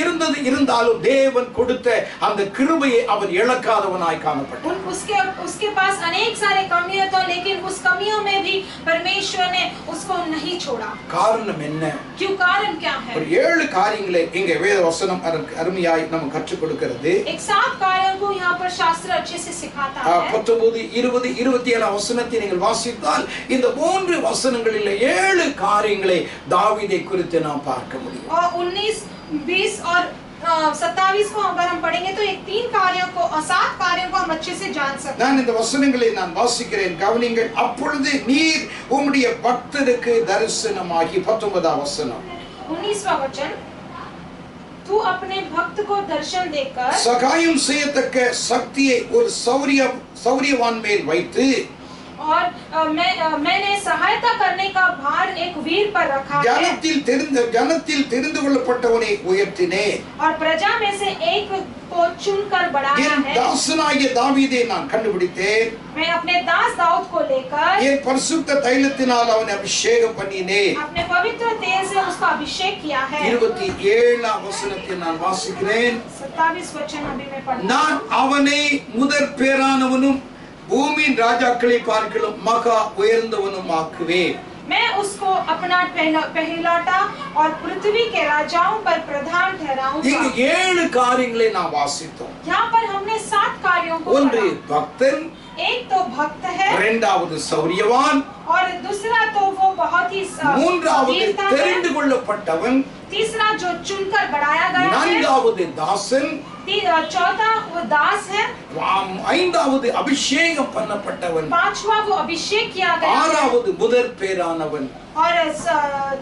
இருந்தாலும் தேவன் கொடுத்த அந்த கிருபையை அவன் இழக்காதவனாய் காணப்பட்டான். उसके पास अनेक सारे कमियां तो, लेकिन उस कमियों में भी परमेश्वर ने उसको नहीं छोड़ा. காரணம் என்ன? क्यों? कारण क्या है? ஒரு 7 காரியங்களை இங்கே வேத வசனம் அருமையாய் நமக்கு கற்றுக் கொடுக்கிறது. एक 7 कार्यों को यहाँ पर शास्त्र अच्छे से सिखाता है. 19, 20, 27 வசனத்தை நீங்கள் வாசித்தால் இந்த 3 வசனங்களில் 7 காரியங்களை தாவீதை குறித்து நாம் பார்க்க முடியும். और 19, 20 और 27 को अगर हम पढ़ेंगे तो 7 कार्यों को हम अच्छे से जान सकते हैं। நான் இந்த வசனங்களை நான் வாசிக்கிறேன், கவனிங்கள். அப்பொழுது நீர் உம்முடைய பக்தருக்கு தரிசனமாகி 19ஆம் வசனம். 19वां वचन, तू अपने भक्त को दर्शन देकर சகாயம் செய்யத்தக்க சக்தியை ஒரு சௌரியவான் மேல் வைத்து और मैंने सहायता करने का भार एक वीर पर रखा है ஜனத்தில் தெரிந்து கொள்ளப்பட்டவனை உயர்த்தினே और प्रजा में से एक को चुनकर बढ़ाया है। தாசனாகிய தாவீதை நான் கண்டுபிடித்தேன், मैं अपने दास दाऊद को लेकर என் பரிசுத்த தைலத்தினால் அவனை அபிஷேகம் பண்ணினே। अपने पवित्र तेल से उसका अभिषेक किया है। 27ஆம் வசனத்தை நான் வாசிக்கிறேன். 27 वचन अभी मैं पढ़ता हूं। நான் அவனை முதற் பேரானவனும் பூமியின் ராஜாக்களை பார்க்கிலும் மகா உயர்ந்தவனும் ஆக்குவேன்। मैं उसको अपना पहलौठा और पृथ्वी के राजाओं पर प्रधान ठहराऊंगा। இங்க 7 காரியங்களை நாம் வாசித்தோம். यहाँ पर हमने 7 कार्यों को ஒன்று पढ़ा। பக்தன், एक तो भक्त है, இரண்டாவது சௌரியவான், और दूसरा तो वो बहुत ही மூன்றாவது वीरता है, தெரிந்து கொள்ளப்பட்டவன், तीसरा जो चुनकर बढ़ाया गया है, நான்காவது தாசன், चौथा वो दास है, ஐந்தாவது அபிஷேகம் பண்ணப்பட்டவன், पांचवा वो अभिषेक किया गया है, ஆறாவது முதற் பேரானவன், और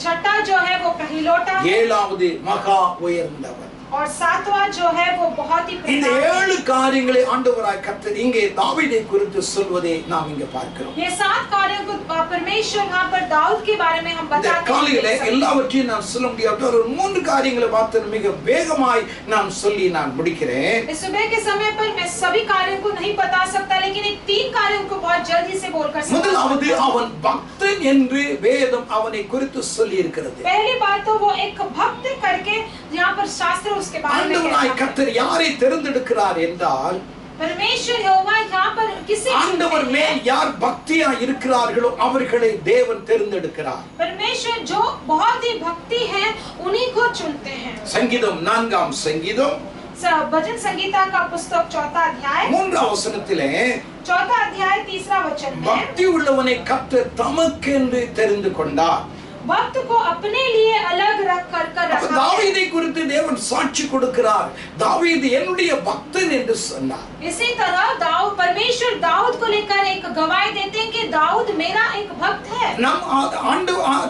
छठा जो है वो पहलौठा है, ஏழாவது மகா உயர்ந்தவன். और सातवां जो है वो बहुत ही இந்த प्रधान। 7 காரியங்களை ஆண்டவராய் கர்த்தர் இங்கே தாவீதை குறித்து சொல்வதை நாம் இங்க பார்க்கிறோம். ये 7 कार्यों को परमेश्वर यहाँ पर दाऊद के बारे में हम இந்த बताते காலையில हैं। எல்லாவற்றையும் நான் சொல்ல முடியாது, ஒரு 3 காரியங்களை பார்த்து மிக வேகமாய் நான் சொல்லி நான் முடிக்கிறேன். इस सुबह के समय पर मैं सभी कार्यों को नहीं बता सकता, लेकिन एक 3 कार्यों को बहुत जल्दी से बोलकर முதலாவது அவன் பக்தன் என்று வேதம் அவனை குறித்து சொல்லி இருக்கிறது. पहली बात तो वो एक भक्त करके यहाँ पर शास्त्र उसके बारे में ஆண்டவராய் कहता है। கர்த்தர் யாரை தெரிந்தெடுக்கிறார் என்றால், परमेश्वर यहोवा यहाँ पर किसे ஆண்டவர் चुनते மேல் हैं? யார் பக்தியா இருக்கிறார்களோ அவர்களை தேவன் தெரிந்தெடுக்கிறார். परमेश्वर जो बहुत ही भक्ति है उन्हीं को चुनते हैं। சங்கீதம் 4ஆம் சங்கீதம் भजन संगीता का पुस्तक 4वां अध्याय 3ஆம் வசனத்திலே 4वां अध्याय 3रा वचन में பக்தி உள்ளவனை கர்த்தர் தமக்கென்று தெரிந்து கொண்டார். भक्त को अपने लिए अलग रख कर रखा है। தாவீதை குறித்து தேவன் சாட்சி கொடுக்கிறார், தாவீது என்னுடைய பக்தன் என்று சொன்னார். इसी तरह दाऊद परमेश्वर दाऊद को लेकर एक गवाही देते हैं कि दाऊद मेरा एक भक्त है। நம்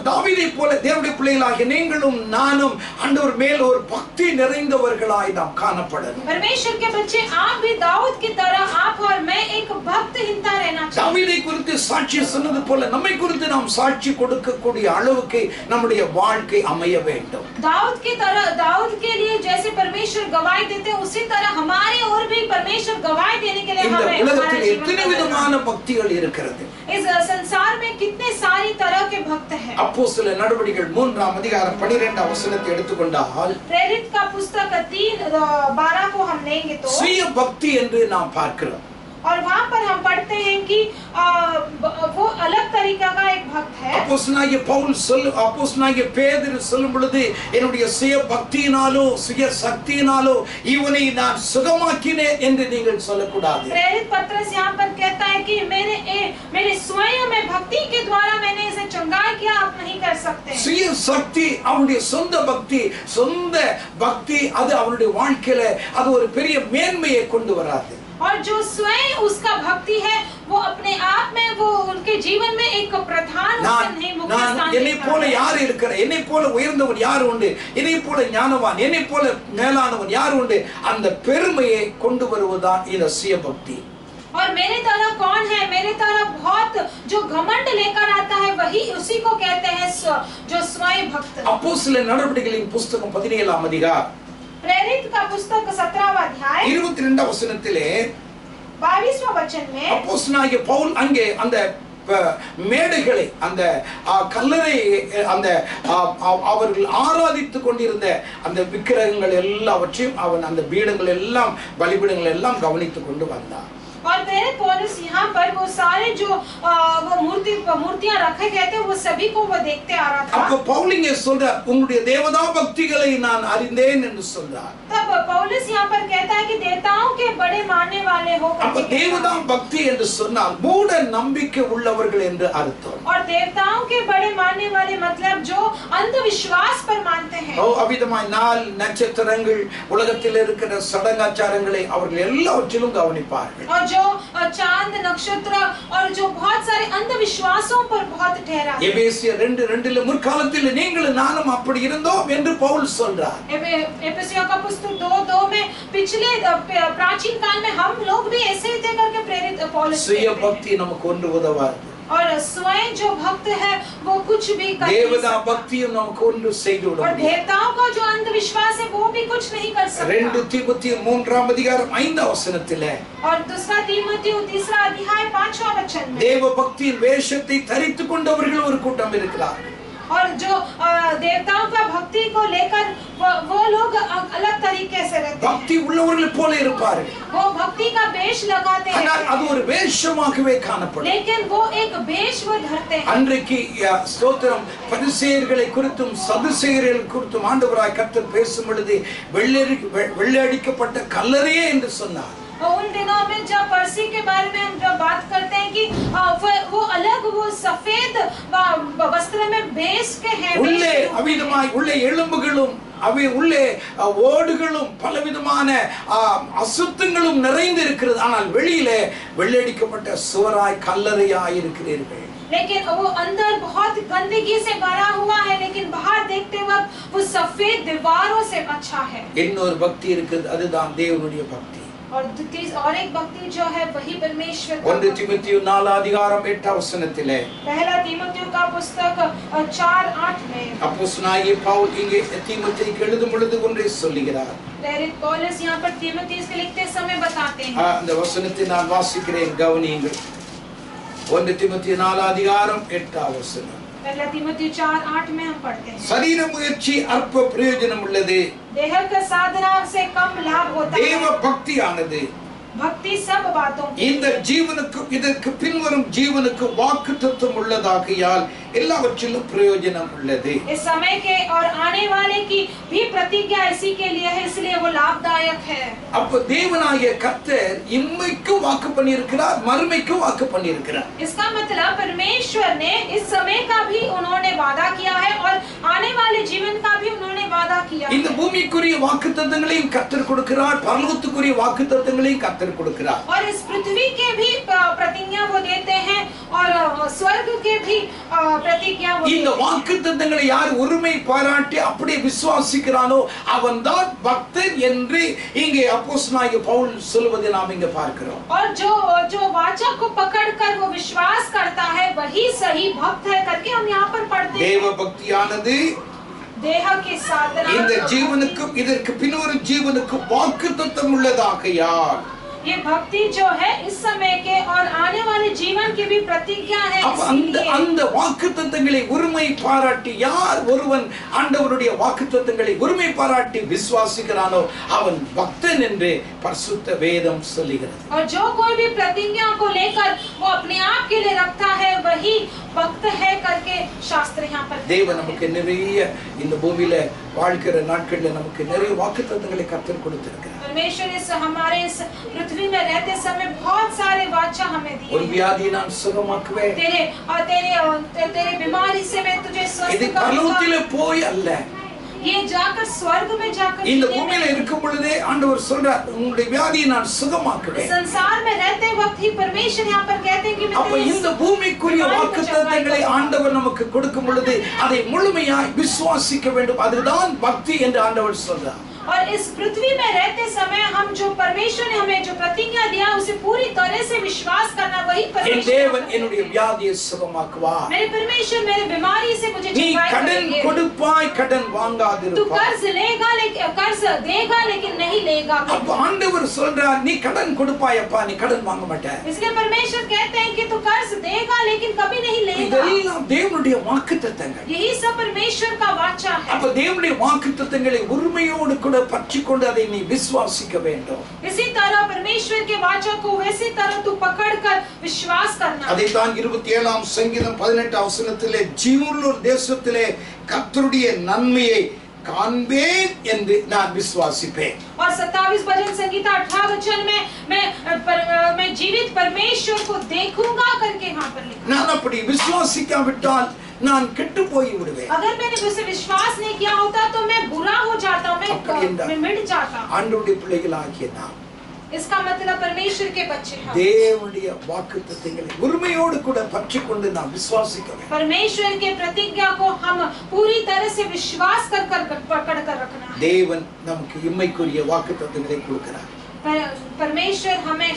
தாவீதை போல தேவனுடைய பிள்ளைகளாகிய நீங்களும் நானும் ஆண்டவர் மேல் ஒரு பக்தி நிறைந்தவர்களாய் நாம் காணப்படணும். परमेश्वर के बच्चे आप भी दाऊद की तरह आप और मैं एक भक्तहीनता रहना चाहिए। தாவீதை குறித்து சாட்சி சொன்னது போல நம்மை குறித்து நாம் சாட்சி கொடுக்கக்கூடிய அளவுக்கு நம்முடைய வாழ்க்கை அமைய வேண்டும். दाऊद की तरह दाऊद के लिए जैसे परमेश्वर गवाही देते हैं उसी तरह हमारे और भी परमेश्वर गवाही देने के लिए இந்த हमें உலகத்தில் எத்தனை விதமான பக்திகள் இருக்கிறது. इस संसार में कितने सारी तरह के भक्त हैं। அப்போஸ்தல நடவடிக்கைகள் 3ஆம் அதிகாரம் 12ஆம் வசனத்தை எடுத்துக்கொண்டால், प्रेरित का पुस्तक 3:12 को हम लेंगे तो சுய பக்தி என்று நாம் பார்க்கிறோம். और वहाँ पर हम पढ़ते हैं कि वो अलग तरीका का एक भक्त है। அப்போஸ்தலனாகிய பேதுரு சொல்லும் பொழுது, என்னுடைய சுய பக்தியினாலோ சுய சக்தியினாலோ இவனை நான் சுகமாக்கினேன் என்று நீங்கள் சொல்லக்கூடாது. प्रेरित पत्रस यहाँ पर कहता है कि मेरे स्वयं में भक्ति के द्वारा मैंने इसे चंगाई किया, आप नहीं कर सकते। சுய சக்தி அவனுடைய சொந்த பக்தி அது அவனுடைய வாழ்க்கையில அது ஒரு பெரிய மேன்மையை கொண்டு வராது. और जो स्वयं उसका भक्ति है वो अपने आप में वो उनके जीवन में एक प्रधान नहीं मुख्य स्थान என்னை போல யார் இருக்கிற, என்னை போல உயர்ந்தவன் யார் உண்டு, என்னை போல ஞானவான், என்னை போல மேலானவன் யார் உண்டு, அந்த பெருமையை கொண்டு வருவதுதான் இந்த சுய பக்தி. और मेरे तरह कौन है, मेरे तरह बहुत जो घमंड लेकर आता है वही उसी को कहते हैं जो स्वयं भक्त। அப்போஸ்தல நடவடிக்கைகளின் புத்தகம் 17ஆம் அதிகாரம் प्रेरित का पुस्तक 17वां अध्याय 22ஆம் வசனத்திலே 22वां वचन में அப்போஸ்தலனாகிய பவுல் அங்கே அந்த மேடைகளை அந்த கல்லறை அந்த அவர்கள் ஆராதித்துக் கொண்டிருந்த அந்த விக்கிரகங்கள் எல்லாவற்றையும் அவன் அந்த பீடங்கள் எல்லாம் பலிபீடங்கள் எல்லாம் கவனித்துக் கொண்டு வந்தான். और प्रेरित पौलुस यहाँ पर वो सारे जो वो मूर्तियां रखे गए थे वो सभी को वो देखते आ रहा था। அப்ப பவுல் இங்கே சொல்றார், உங்களுடைய தேவதா பக்திகளை நான் அறிந்தேன் என்று சொல்றார். तब पौलुस यहाँ पर कहता है कि देवताओं के बड़े मानने वाले हो। அப்ப தேவதா பக்தி என்று சொன்னால் மூட நம்பிக்கை உள்ளவர்கள் என்று அர்த்தம். और देवताओं के बड़े पर मानने वाले मतलब जो अंधविश्वास पर मानते हैं। அவிதமாய் நாள் நட்சத்திரங்கள் உலகத்தில் இருக்கிற சடங்காச்சாரங்களை அவர்கள் எல்லாவற்றிலும் கவனிப்பார்கள். और जो चांद नक्षत्र और जो बहुत सारे अंधविश्वासों पर बहुत ठहरा। எபேசியர் 2:2 முற்காலத்தில் நீங்களும் நானும் அப்படி இருந்தோம் என்று பவுல் சொல்றார். एफेसियों का पुस्तक 2:2 में पिछले प्राचीन काल में हम लोग भी ऐसे ही थे करके प्रेरित पौलुस। சுய பக்தி நமக்கு ஒன்று உதவாது. और स्वयं जो भक्त है वो कुछ भी कर नहीं தேவதா सकता। பக்தியும் நமக்கு ஒன்று செய்து விட और முடியாது. देवताओं का जो अंधविश्वास है वो भी कुछ नहीं कर सकता। 2 தீமோத்தேயு 3:5 और दूसरा तीमुथियुस 3 5वां वचन में தேவ பக்தியின் வேஷத்தை தரித்துக் கொண்டவர்கள் ஒரு கூட்டம் இருக்கிறார்கள். और जो देवताओं का भक्ति को लेकर वो लोग अलग तरीके से रहते हैं। பக்தி உள்ளவர்கள் போல இருப்பார்கள். वो भक्ति का वेश लगाते ஆனால் அது हैं, ஒரு வேஷமாகவே காணப்படும். लेकिन वो एक वेश वो धरते हैं। அன்றைக்கு ஸ்தோத்திரம் பரிசேயர்களை குறித்தும் சதுசேயர்களை குறித்தும் ஆண்டவராய் கர்த்தர் பேசும் பொழுது வெள்ளையடிக்கப்பட்ட கல்லறையே என்று சொன்னார். उन दिनों में जब परसी के बारे में हम जब बात करते हैं कि वो अलग वो सफेद वस्त्र में बेस के हैं, உள்ளே அவிதமாய் உள்ளே எலும்புகளும் அவை உள்ளே ஓடுகளும் பலவிதமான அசுத்தங்களும் நிறைந்து இருக்கிறது. ஆனால் வெளியிலே வெள்ளையடிக்கப்பட்ட சுவராய் கல்லறையாய் இருக்கிறீர்கள். लेकिन वो अंदर बहुत गंदगी से भरा हुआ है, लेकिन बाहर देखते वक्त वो सफेद दीवारों से अच्छा है। இன்னொரு பக்தி இருக்குது, அதுதான் தேவனுடைய பக்தி. और एक भक्ति जो है वही परमेश्वर का। 1 தீமோத்தேயு 4:8 पहला तीमुथियुस का पुस्तक 4:8 में அப்போஸ்தலனாகிய பவுல் இங்கே தீமோத்தேயுக்கு எழுதும் பொழுது ஒன்றை சொல்லுகிறார். प्रेरित पौलुस यहाँ पर तीमुथियुस के लिखते समय बताते हैं। அந்த வசனத்தை நான் வாசிக்கிறேன், கவனியுங்கள். 1 தீமோத்தேயு 4:8 पहला तीमुथियुस 4:8 में हम पढ़ते हैं, சரீர முயற்சி அற்ப பிரயோஜனம் உள்ளது, देह का साधना से कम लाभ होता தேவ है, பக்தியானது भक्ति सब बातों की। இந்த ஜீவனுக்கு இதற்கு பின்வரும் ஜீவனுக்கு வாக்குத்தத்தம் உள்ளதாகையால் எல்லாவற்றிலும் பிரயோஜனம் உள்ளது. इस समय के और आने वाले की भी प्रतिज्ञा इसी के लिए है, इसलिए वो लाभदायक है। அப்ப தேவனாகிய கர்த்தர் இம்மைக்கு வாக்கு பண்ணியிருக்கிறார், மறுமைக்கு வாக்கு பண்ணியிருக்கிறார். इसका मतलब परमेश्वर ने इस समय का भी उन्होंने वादा किया है और आने वाले जीवन का भी उन्होंने वादा किया है। இந்த பூமிக்குரிய வாக்குத்தத்தங்களையும் கர்த்தர் கொடுக்கிறார், பரலோகத்துக்குரிய வாக்குத்தத்தங்களையும் கர்த்தர் கொடுக்கிறார். और इस पृथ्वी के भी प्रतिज्ञा वो देते हैं और स्वर्ग के भी प्रतिज्ञा वो இந்த देते हैं। வாக்குத்தத்தங்களை யார் உரிமை பாராட்டி அப்படியே விசுவாசிக்கிறானோ அவன்தான் பக்தன் என்று இங்கே அப்போஸ்தலனாகிய பவுல் சொல்வதை நாம் இங்க பார்க்கிறோம். और जो वाचा को पकड़कर वो विश्वास करता है वही सही भक्त है करके हम यहाँ पर पढ़ते हैं। தேவ பக்தியானது देह की साधना இந்த ஜீவனுக்கும் இதற்கு பின்வரும் ஜீவனுக்கும் வாக்குத்தத்தம் உள்ளதாகையால் ये भक्ति जो है इस समय के और आने वाले जीवन की भी प्रतिज्ञा है। அப்ப அந்த வாக்குத்தத்தங்களை உரிமை பாராட்டி யார் ஒருவன் ஆண்டவருடைய வாக்குத்தத்தங்களை உரிமை பாராட்டி விசுவாசிக்கிறானோ அவன் பக்தன் என்று பரிசுத்த வேதம் சொல்லுகிறது. और जो कोई भी प्रतिज्ञा को लेकर वो अपने आप के लिए रखता है वही भक्त है करके शास्त्र यहाँ पर தேவன் நமக்கு நிறைய இந்த பூமியில வாழ்க்கிற நாட்கள்ல நமக்கு நிறைய வாக்குத்தத்தங்களை கர்த்தர் கொடுத்திருக்கிறார். परमेश्वर इस हमारे इस पृथ्वी में रहते समय बहुत सारे वाचा हमें दिए। ஒரு வியாதியை நான் சுகமாக்குவேன், तेरे बीमारी से मैं तुझे स्वस्थ இது करूंगा। பரலோகத்திலே போய் அல்ல, ये जाकर स्वर्ग में जाकर இந்த பூமியில இருக்கும் பொழுதே ஆண்டவர் சொல்றார் உங்களுடைய வியாதியை நான் சுகமாக்குவேன். संसार में रहते वक्त ही परमेश्वर यहाँ पर कहते हैं कि मैं அப்ப இந்த பூமிக்குரிய வாக்குத்தத்தங்களை ஆண்டவர் நமக்கு கொடுக்கும் பொழுது அதை முழுமையாய் விசுவாசிக்க வேண்டும், அதுதான் பக்தி என்று ஆண்டவர் சொல்றார். और इस पृथ्वी में रहते समय हम जो परमेश्वर ने हमें जो प्रतिज्ञा दिया उसे पूरी तरह से विश्वास करना वही என் परमेश्वर தேவன் என்னுடைய வியாதியை சுகமாக்குவார். मेरे परमेश्वर मेरे बीमारी से मुझे நீ छुड़ाएगा। கடன் கொடுப்பாய், கடன் तू வாங்காதிருப்பாய். कर्ज लेगा लेकिन कर्ज देगा लेकिन नहीं लेगा। அப்ப ஆண்டவர் சொல்றார் நீ கடன் கொடுப்பாயப்பா, நீ கடன் வாங்க மாட்டாய். इसलिए परमेश्वर कहते हैं कि तू कर्ज देगा लेकिन कभी नहीं लेगा। இதெல்லாம் தேவனுடைய வாக்குத்தத்தங்கள். यही सब परमेश्वर का वाचा है। அப்ப தேவனுடைய வாக்குத்தத்தங்களை உரிமையோடு கூட பற்றிக்கொண்டு அதை நீ விசுவாசிக்க வேண்டும். इसी तरह परमेश्वर के वाचा को वैसी तरह तू पकड़कर विश्वास करना। அதைத்தான் 27ஆம் சங்கீதம் 18ஆம் வசனத்திலே ஜீவனுள்ள தேசத்திலே கர்த்தருடைய நன்மையை காண்பேன் என்று நான் விசுவாசிப்பேன். और 27 भजन संगीता 18 वचन में मैं जीवित परमेश्वर को देखूंगा करके वहां पर लिखा। நான் அப்படி விசுவாசிக்காவிட்டால் நான் கெட்டு போய் விடுவேன். अगर मैंने उसे विश्वास नहीं किया होता तो मैं बुरा हो जाता, मैं मिट जाता. ஆண்டவருடைய பிள்ளைகளாகிய நாம், इसका मतलब परमेश्वर के बच्चे हैं, தேவனுடைய வாக்குத்தத்தங்களை உரிமையோடு கூட பற்றிக்கொண்டு நாம் விசுவாசிக்க வேண்டும். परमेश्वर के प्रतिज्ञा को हम पूरी तरह से विश्वास कर पकड़ कर रखना है. தேவன் நமக்கு இம்மைக்குரிய வாக்குத்தத்தங்களை கொடுக்கிறார். परमेश्वर हमें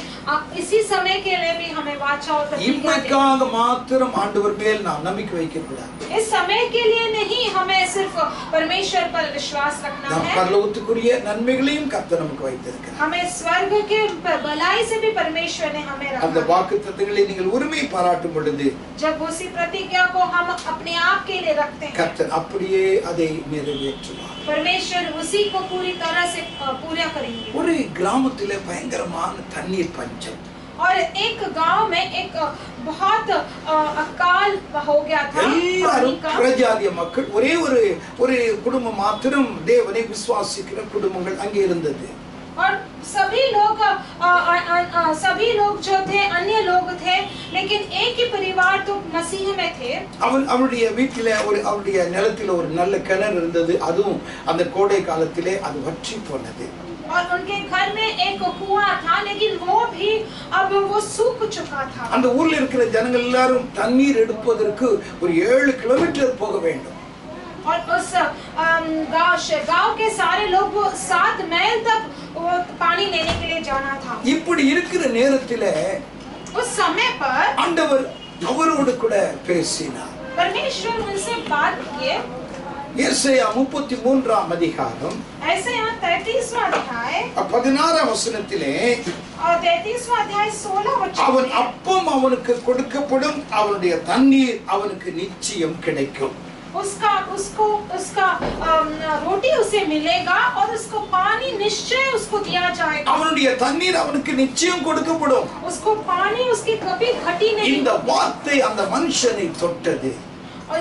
इसी समय के लिए भी हमें वाचा और प्रतिज्ञा देते हैं. இம்மைக்காக மாத்திரம் ஆண்டவர் மேல் நாம் நம்பிக்கை வைக்க கூடாது. इस समय के लिए नहीं, हमें सिर्फ परमेश्वर पर विश्वास रखना நாம் है. பரலோகத்துக்குரிய நன்மைகளையும் கர்த்தர் நமக்கு வைத்திருக்கிறார். हमें स्वर्ग के भलाई से भी परमेश्वर ने हमें அந்த रखा. வாக்குத்தத்தங்களை நீங்கள் உரிமை பாராட்டும் பொழுது जब उसी प्रतिज्ञा को हम अपने आप के लिए रखते हैं, கர்த்தர் அப்படியே அதை நிறைவேற்றுவார். परमेश्वर उसी को पूरी तरह से पूरा करेंगे. ஒரு கிராமத்திலே பயங்கரமான தண்ணீர் பஞ்சம். और एक गांव में एक बहुत अकाल हो गया था. எல்லாரும் பிரஜாதிய மக்கள், ஒரே ஒரு குடும்பம் மாத்திரம் தேவனை விசுவாசிக்கிற குடும்பங்கள் அங்கே இருந்தது. और सभी लोग जो थे अन्य लोग थे, लेकिन एक ही परिवार तो मसीह में थे. அவருடைய வீட்டிலே அவருடைய நிலத்திலே ஒரு நல்ல கிணறு இருந்தது. அதுவும் அந்த கோடை காலத்திலே அது வற்றி போனது. और उनके घर में एक कुआं था, लेकिन वो भी अब वो सूख चुका था. அந்த ஊர்ல இருக்கிற ஜனங்கள் எல்லாரும் தண்ணீர் எடுப்பதற்கு ஒரு 7 கிலோமீட்டர் போக வேண்டும். और उस गांव के सारे लोग वो 7 मील तक वो पानी लेने के लिए जाना था. இப்படி இருக்கிற நேரத்திலே उस समय पर ஆண்டவர் அவரோடு கூட பேசினார். परमेश्वर उनसे बात किए. ஏசாயா 33ஆம் அதிகாரம் ऐसे यहाँ 33वां अध्याय 16ஆம் वचனத்திலே और 33वां अध्याय 16 वचन அவன் में அப்பம் அவனுக்கு கொடுக்கப்படும், அவனுடைய தண்ணீர் அவனுக்கு நிச்சயம் கிடைக்கும். उसका रोटी उसे मिलेगा और उसको पानी निश्चय उसको दिया जाएगा. அவனுடைய தண்ணீர் அவனுக்கு நிச்சயம் கொடுக்கப்படும். उसको पानी उसकी कभी घटी नहीं. இந்த வார்த்தை அந்த மனுஷனை தொட்டது. और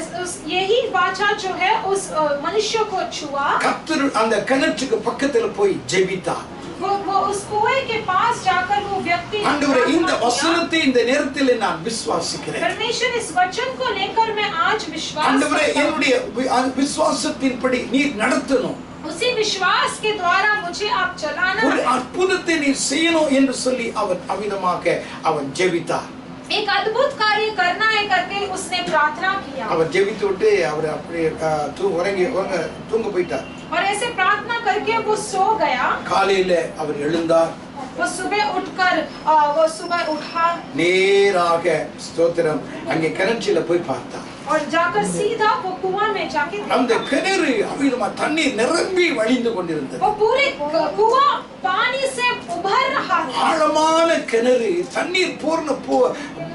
यही वाचा जो है उस मनुष्य को छुआ. கர்த்தர் அந்த கிணற்றுக்கு பக்கத்துல போய் ஜெபித்தார். वो उस कुएं के पास जाकर वो व्यक्ति ஆண்டவரே, இந்த வசனத்தை இந்த நேரத்திலே நான் விசுவாசிக்கிறேன். परमेश्वर इस वचन को लेकर मैं आज विश्वास ஆண்டவரே, करता हूं. என்னுடைய விசுவாசத்தின்படி நீர் நடத்தணும். उसी विश्वास के द्वारा मुझे आप चलाना ஒரு है. அற்புதத்தை நீர் செய்யணும் என்று சொல்லி அவன் அவிதமாக அவன் ஜெபித்தார். एक अद्भुत कार्य करना है करके उसने प्रार्थना किया. அவர் ஜெபித்து விட்டு அவர் அப்படியே தூங்க போயிட்டார். और ऐसे प्रार्थना करके वो सो गया. காலையில அவர் எழுந்தார். वो सुबह उठा நேராக ஸ்தோத்திரம் அங்கே கிணற்றில போய் பார்த்தார். और जाकर सीधा वो कुआं में जाके அந்த கிணறு அவிதமா தண்ணீர் நிரம்பி வழிந்து கொண்டிருந்தது. वो पूरे कुआं पानी से उभर रहा था. ஆழமான கிணறு, தண்ணீர் பூர்ண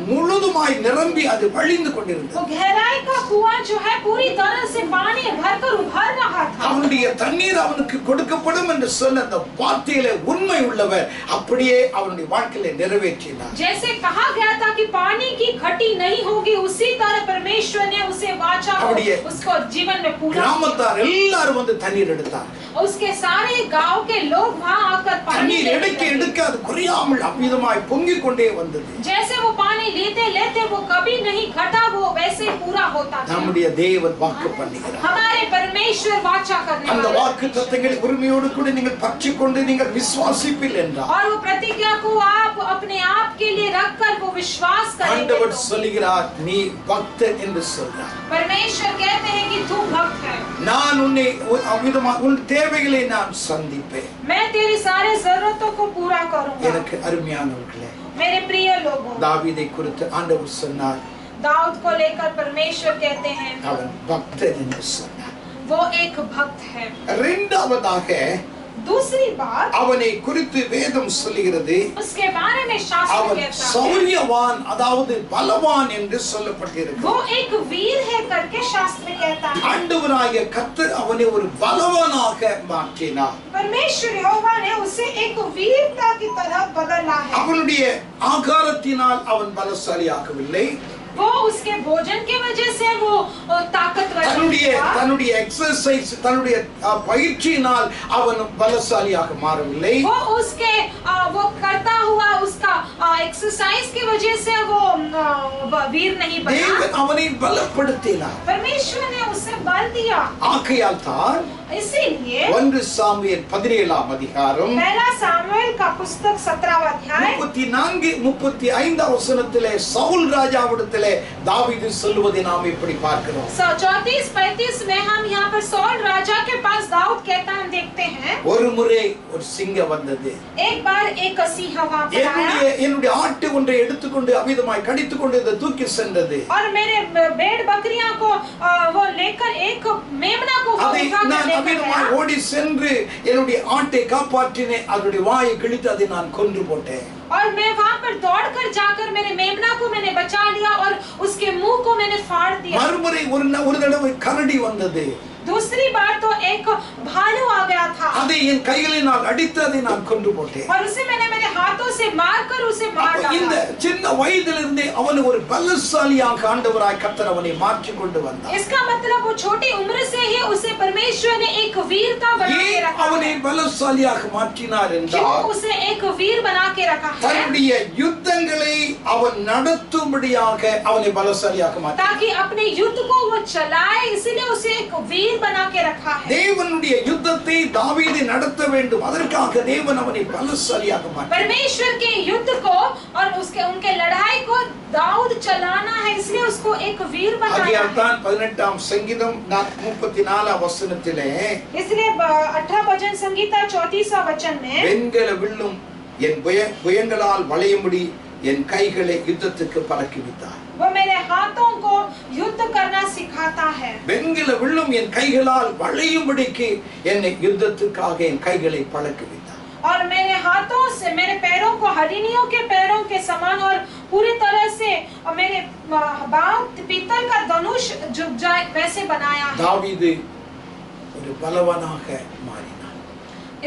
முழுதுமாய் நிரம்பி அது வழிந்து கொண்டிருந்தது. वो गहराई का कुआं जो है पूरी तरह से पानी भरकर उभर रहा था. அவனுடைய தண்ணீர் அவனுக்கு கொடுக்கப்படும் என்று சொன்ன அந்த வார்த்தையிலே உண்மை உள்ளவர் அப்படியே அவனுடைய வாழ்க்கையிலே நிறைவேற்றினார். जैसे कहा गया था कि पानी की घटी नहीं होगी, उसी तरह परमेश्वर ने उसे वाचा उसको जीवन में पूरा. கிராமத்தார் எல்லாரும் வந்து தண்ணீர் எடுத்தார். उसके सारे गांव के लोग वहां आकर पानी எடுக்க அது குறையாமல் அமிதமாய் பொங்கிக் கொண்டே வந்தது. जैसे वो पानी लेते वो कभी नहीं घटा, वो वैसे पूरा होता था. நம்முடைய தேவன் வாக்கு பண்ணுகிறார். हमारे परमेश्वर वाचा करने அந்த वाले. வாக்கு தத்தங்களை உரிமையோடு கூட நீங்கள் பற்றிக்கொண்டு நீங்கள் விசுவாசிப்பீர்கள் என்றார். और वो प्रतिज्ञा को आप अपने आप के लिए रखकर वो विश्वास करेंगे. ஆண்டவர் சொல்கிறார், நீ பக்தன் என்று சொல்றார். परमेश्वर कहते हैं कि तू भक्त है. நான் உன்னை அமிதமாக உன் தேவைகளை நான் சந்திப்பேன். मैं तेरी सारे जरूरतों को पूरा करूंगा. எனக்கு அருமையானவர்களே, मेरे प्रिय लोगों, தாவீதை குறித்து ஆண்டவர் சொன்னார், दाऊद को लेकर परमेश्वर कहते हैं அவன் பக்தன் என்று சொன்னார். वो एक भक्त है. இரண்டாவதாக दूसरी बात அவனை குறித்து வேதம் சொல்லுகிறது, उसके बारे में शास्त्र அவன் कहता है சௌரியவான், அதாவது பலவான் என்று சொல்லப்பட்டிருக்கு. वो एक वीर है करके शास्त्र कहता है. ஆண்டவராகிய கர்த்தர் அவனை ஒரு பலவானாக மாற்றினார். परमेश्वर यहोवा ने उसे एक वीरता की तरह बदला है. அவனுடைய ஆகாரத்தினால் அவன் பலசாலியாகவில்லை, वो उसके भोजन की वजह से वो ताकतवर தன் தன்னுடைய எக்ஸர்சைஸ் தன்னுடைய பயிற்சியினால் அவன் பலசாலியாக மாறவில்லை. वो करता हुआ उसका एक्सरसाइज की वजह से वो वीर नहीं बना. தேவன் அவனை பலப்படுத்தினார். परमेश्वर ने उसे बल दिया. ஆகையால் தான் इसीलिए 1 சாமுவேல் 17ஆம் அதிகாரம் पहला सामुएल का पुस्तक 17वां अध्याय 34-35 वசனத்திலே சவுல் ராஜாவிடத்திலே தாவீது சொல்வதை நாம் இப்படி பார்க்கிறோம். 34-35 में हम यहाँ पर सौल राजा के पास दाऊद कहता हम देखते हैं. ஒரு முறை ஒரு சிங்கம் வந்தது. एक बार एक सिंह वहां पर आया. என்னுடைய ஆட்டு ஒன்றை எடுத்துக்கொண்டு அமிதமாய் கடித்துக்கொண்டு இதை தூக்கி சென்றது. और मेरे भेड़ बकरियां को वो लेकर एक मेमना को நான் அமிதமாய் ஓடி சென்று என்னுடைய ஆட்டை காப்பாற்றினேன். அதனுடைய வாயை கிழித்து அதை நான் கொன்று போட்டேன். और मैं वहां पर दौड़कर जाकर मेरे मेमना को मैंने बचा लिया और उसके मुंह को मैंने फाड़ दिया. மறுமுறை ஒரு தடவை கரடி வந்தது. दूसरी बार तो एक भालू आ गया था. அதை என் கைகளினால் அடித்து அதை நான் கொன்று போட்டேன். और उसे मैंने मेरे हाथों से मारकर उसे मार डाला. இந்த சின்ன வயதிலிருந்தே அவனை ஒரு பலசாலியாக ஆண்டவராய் கர்த்தர் அவனை மாற்றி கொண்டு வந்தார். इसका मतलब वो छोटी उम्र से ही उसे परमेश्वर ने एक वीरता बना के रखा. அவனை பலசாலியாக மாற்றினார் என்றால் उसे एक वीर बना के रखा है. தன்னுடைய யுத்தங்களை அவன் நடத்தும்படியாக அவனை பலசாலியாக மாற்றினார். ताकि अपने युद्ध को वो चलाए, इसलिए उसे एक वीर बना के रखा है. தேவனுடைய யுத்தத்தை தாவீது நடத்த வேண்டும். அதற்காக தேவன் அவனை பலசாலியாக மாற்றினார். परमेश्वर के युद्ध को और उनके लड़ाई को दाऊद चलाना है, इसलिए उसको एक वीर बनाया. ஆகையால் தான் 18ஆம் சங்கீதம் 34ஆம் வசனத்திலே इसलिए 18 भजन संगीता 34वां वचन में வெண்கல வில்லும் என் புயங்களால் வளையும்படி என் கைகளை யுத்தத்துக்கு பழக்கிவித்தார். वो मेरे हाथों को युद्ध करना सिखाता है. வெண்கல வில்லும் என் கைகளால் வளையும்படிக்கு என்னை யுத்தத்துக்காக என் கைகளை பழக்கிவித்தார். और मेरे हाथों से मेरे पैरों को हरिणियों के पैरों के समान और पूरी तरह से मेरे बाँह पीतल का धनुष झुक जाए वैसे बनाया है. தாவீது ஒரு பலவானாக மாறினார்.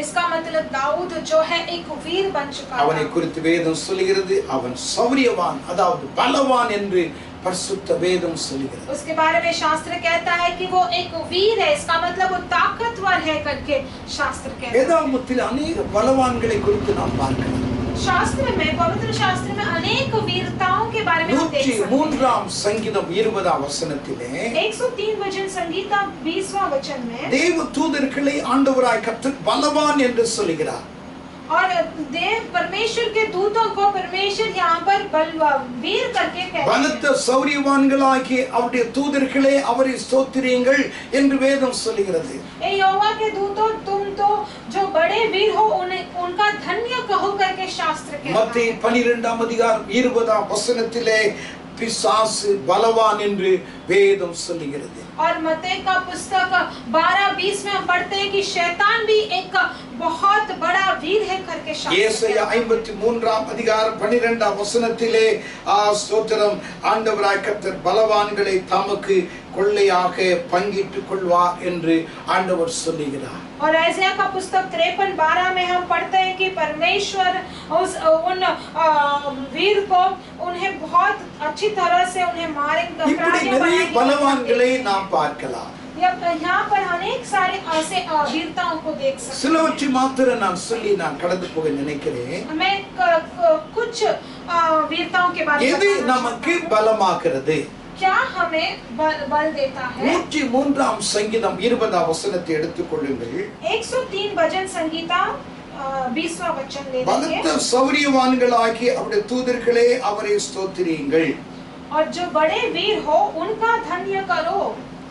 इसका मतलब दाऊद जो है एक वीर बन चुका है. அவனை குறித்து வேதம் சொல்கிறது அவன் சௌரியவான், அதாவது பலவான் என்று பரிசுத்த வேதம் சொல்கிறது. उसके बारे में शास्त्र कहता है कि वो एक वीर है. इसका मतलब वो ताकतवर है करके शास्त्र कहता है. வேதாகமத்தில் अनेक பலவான்களை குறித்து நாம் பார்க்கிறோம். शास्त्र में, पवित्र शास्त्र में अनेक वीरताओं के बारे में हम देख सकते हैं. 103ஆம் சங்கீதம் 20ஆம் வசனத்திலே 103 भजन संगीता 20वां वचन में தேவ தூதர்களை ஆண்டவராய் கர்த்தர் பலவான் என்று சொல்கிறார். और देव परमेश्वर के दूतों को परमेश्वर यहाँ पर वीर करके कहते हैं. பலத்த சௌரியவான்களாகிய அவருடைய தூதர்களே அவரை ஸ்தோத்திரியுங்கள் என்று வேதம் சொல்கிறது. ए यहोवा के दूतों, तुम तो जो बड़े वीर हो उनका धन्य कहो करके शास्त्र कहता है. மத்தேயு 12ஆம் அதிகாரம் 20ஆம் வசனத்திலே பிசாசு பலவான் என்று வேதம் சொல்கிறது. और मत्ती का पुस्तक 12-20 में हम पढ़ते हैं कि शैतान भी एक बहुत बड़ा वीर है करके शास्त्र. ஏசாயா 53ஆம் அதிகாரம் 12ஆம் வசனத்திலே ஸ்தோத்திரம், ஆண்டவராய் கர்த்தர் பலவான்களை தமக்கு கொள்ளையாக பங்கிட்டுக் கொள்வார் என்று ஆண்டவர் சொல்லுகிறார். और ऐसाया का पुस्तक 53-12 में हम पढ़ते हैं कि परमेश्वर उन वीर को उन्हें बहुत अच्छी तरह से उन्हें मारेंगे. இப்படி நிறைய பலவான்களை நாம் பார்க்கலாம். यहाँ पर अनेक सारे ऐसे वीरताओं को देख सकते हैं. சிலவற்றை மாத்திரம் நான் சொல்லி நான் கடந்து போக நினைக்கிறேன். मैं कुछ वीरताओं के बारे में எது நமக்கு பலமாகிறது? क्या हमें बल देता है? 103ஆம் சங்கீதம் 20ஆம் வசனத்தை எடுத்துக்கொள்ளுங்கள். 103 भजन संगीता 20वां वचन ले பலத்த लीजिए. சௌரியவான்களாகி அவருடைய தூதர்களே அவரை ஸ்தோத்திரியுங்கள். और जो बड़े वीर हो उनका धन्य करो.